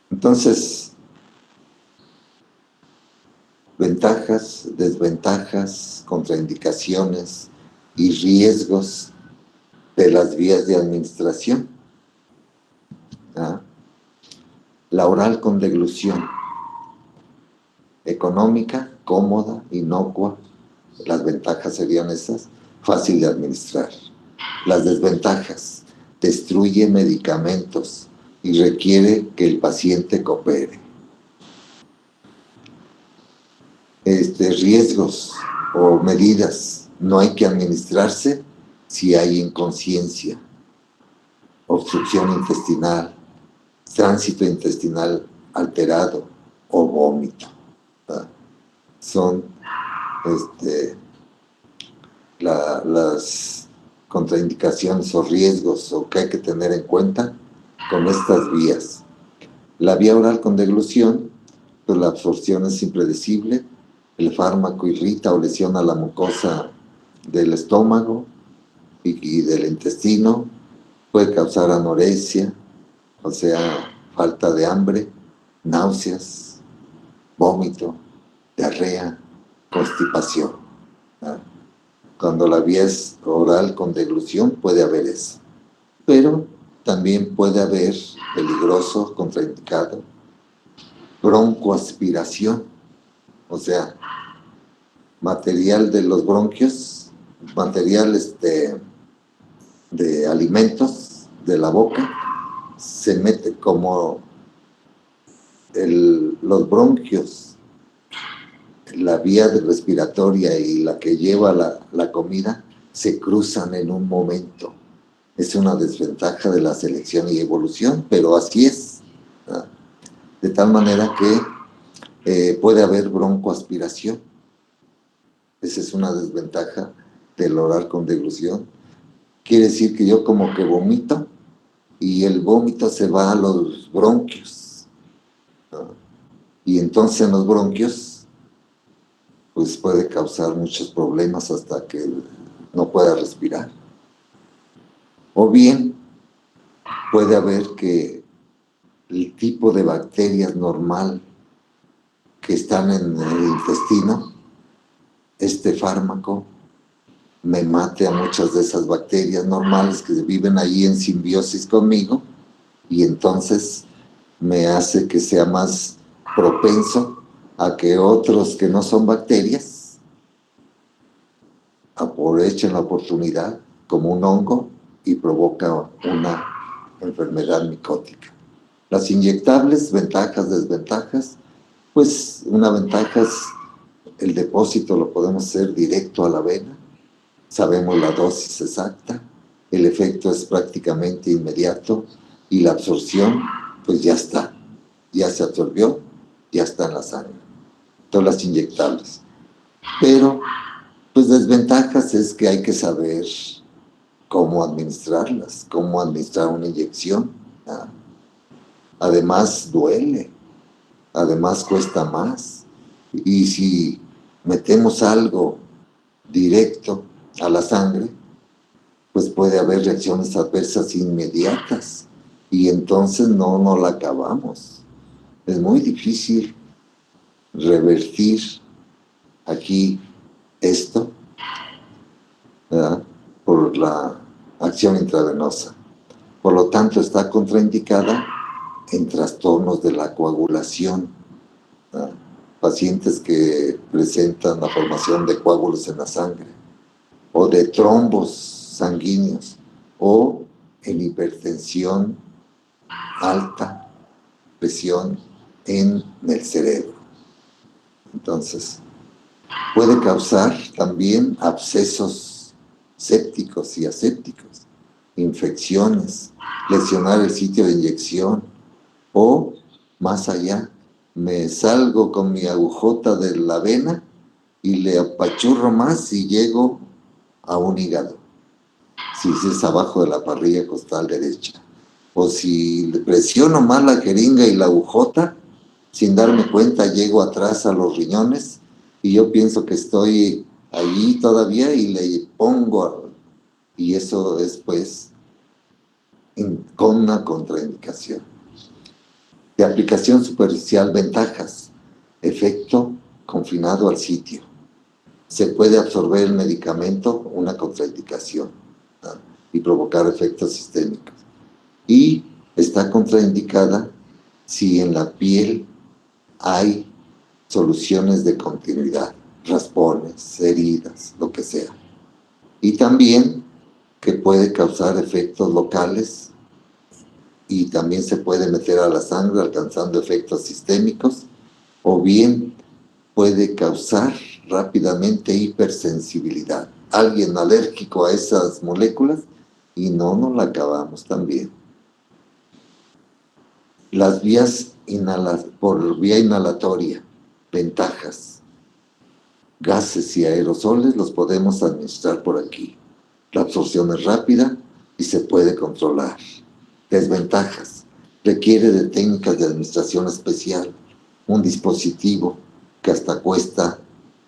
Entonces, ventajas, desventajas, contraindicaciones y riesgos de las vías de administración, ¿ah? La oral con deglución, económica, cómoda, inocua. Las ventajas serían esas: fácil de administrar. Las desventajas: destruye medicamentos y requiere que el paciente coopere. Riesgos o medidas: no hay que administrarse si hay inconsciencia, obstrucción intestinal, tránsito intestinal alterado o vómito, ¿verdad? Son las contraindicaciones o riesgos o que hay que tener en cuenta con estas vías. La vía oral con deglución, pues la absorción es impredecible, el fármaco irrita o lesiona la mucosa del estómago y del intestino, puede causar anorexia, o sea, falta de hambre, náuseas, vómito, diarrea, constipación. ¿Ah? Cuando la vía es oral con deglución puede haber eso. Pero también puede haber peligroso, contraindicado, broncoaspiración, o sea, material de los bronquios, material de alimentos de la boca, se mete como los bronquios, la vía respiratoria y la que lleva la comida, se cruzan en un momento. Es una desventaja de la selección y evolución, pero así es. ¿No? De tal manera que puede haber broncoaspiración. Esa es una desventaja del oral con deglución. Quiere decir que yo como que vomito y el vómito se va a los bronquios. ¿No? Y entonces en los bronquios pues puede causar muchos problemas hasta que no pueda respirar. O bien puede haber que el tipo de bacterias normal que están en el intestino, este fármaco me mate a muchas de esas bacterias normales que viven ahí en simbiosis conmigo y entonces me hace que sea más propenso a que otros que no son bacterias aprovechen la oportunidad como un hongo y provoca una enfermedad micótica. Las inyectables, ventajas, desventajas, pues una ventaja es el depósito lo podemos hacer directo a la vena, sabemos la dosis exacta, el efecto es prácticamente inmediato y la absorción pues ya está, ya se absorbió, ya está en la sangre, todas las inyectables. Pero pues desventajas es que hay que saber cómo administrarlas, cómo administrar una inyección. ¿Ah? Además duele, además cuesta más. Y si metemos algo directo a la sangre, pues puede haber reacciones adversas inmediatas y entonces no la acabamos. Es muy difícil revertir aquí esto, ¿verdad? Por la acción intravenosa. Por lo tanto, está contraindicada en trastornos de la coagulación, ¿verdad? Pacientes que presentan la formación de coágulos en la sangre o de trombos sanguíneos o en hipertensión alta, presión en el cerebro. Entonces, puede causar también abscesos sépticos y asépticos, infecciones, lesionar el sitio de inyección o, más allá, me salgo con mi agujota de la vena y le apachurro más y llego a un hígado, si es abajo de la parrilla costal derecha. O si le presiono más la jeringa y la agujota, sin darme cuenta llego atrás a los riñones y yo pienso que estoy allí todavía y le pongo, y eso es pues con una contraindicación. De aplicación superficial, ventajas, efecto confinado al sitio. Se puede absorber el medicamento, una contraindicación, ¿no? Y provocar efectos sistémicos. Y está contraindicada si en la piel hay soluciones de continuidad, raspones, heridas, lo que sea. Y también que puede causar efectos locales y también se puede meter a la sangre alcanzando efectos sistémicos o bien puede causar rápidamente hipersensibilidad. Alguien alérgico a esas moléculas y no la acabamos también. Las vías por vía inhalatoria, ventajas. gases y aerosoles los podemos administrar por aquí. La absorción es rápida y se puede controlar. Desventajas. Requiere de técnicas de administración especial, un dispositivo que hasta cuesta,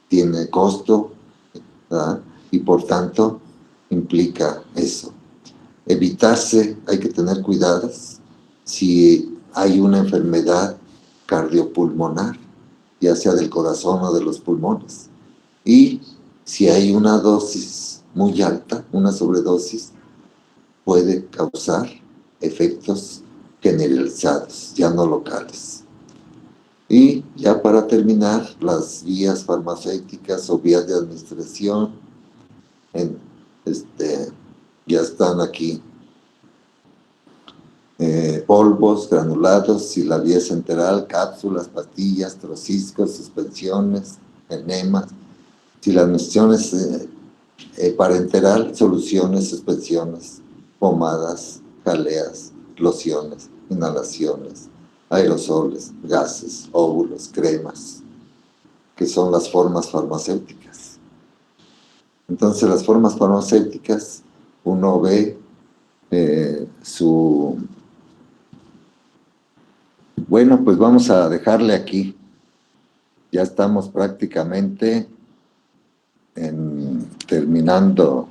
tiene costo, ¿verdad? Y por tanto implica eso. Evitarse, hay que tener cuidados si hay una enfermedad cardiopulmonar, ya sea del corazón o de los pulmones. Y si hay una dosis muy alta, una sobredosis, puede causar efectos generalizados, ya no locales. Y ya para terminar, las vías farmacéuticas o vías de administración en, ya están aquí. Polvos, granulados y la vía central, cápsulas, pastillas, trociscos, suspensiones, enemas. Si la administración es parenteral, soluciones, suspensiones, pomadas, jaleas, lociones, inhalaciones, aerosoles, gases, óvulos, cremas, que son las formas farmacéuticas. Entonces, las formas farmacéuticas, uno ve su... Bueno, pues vamos a dejarle aquí. Ya estamos prácticamente terminando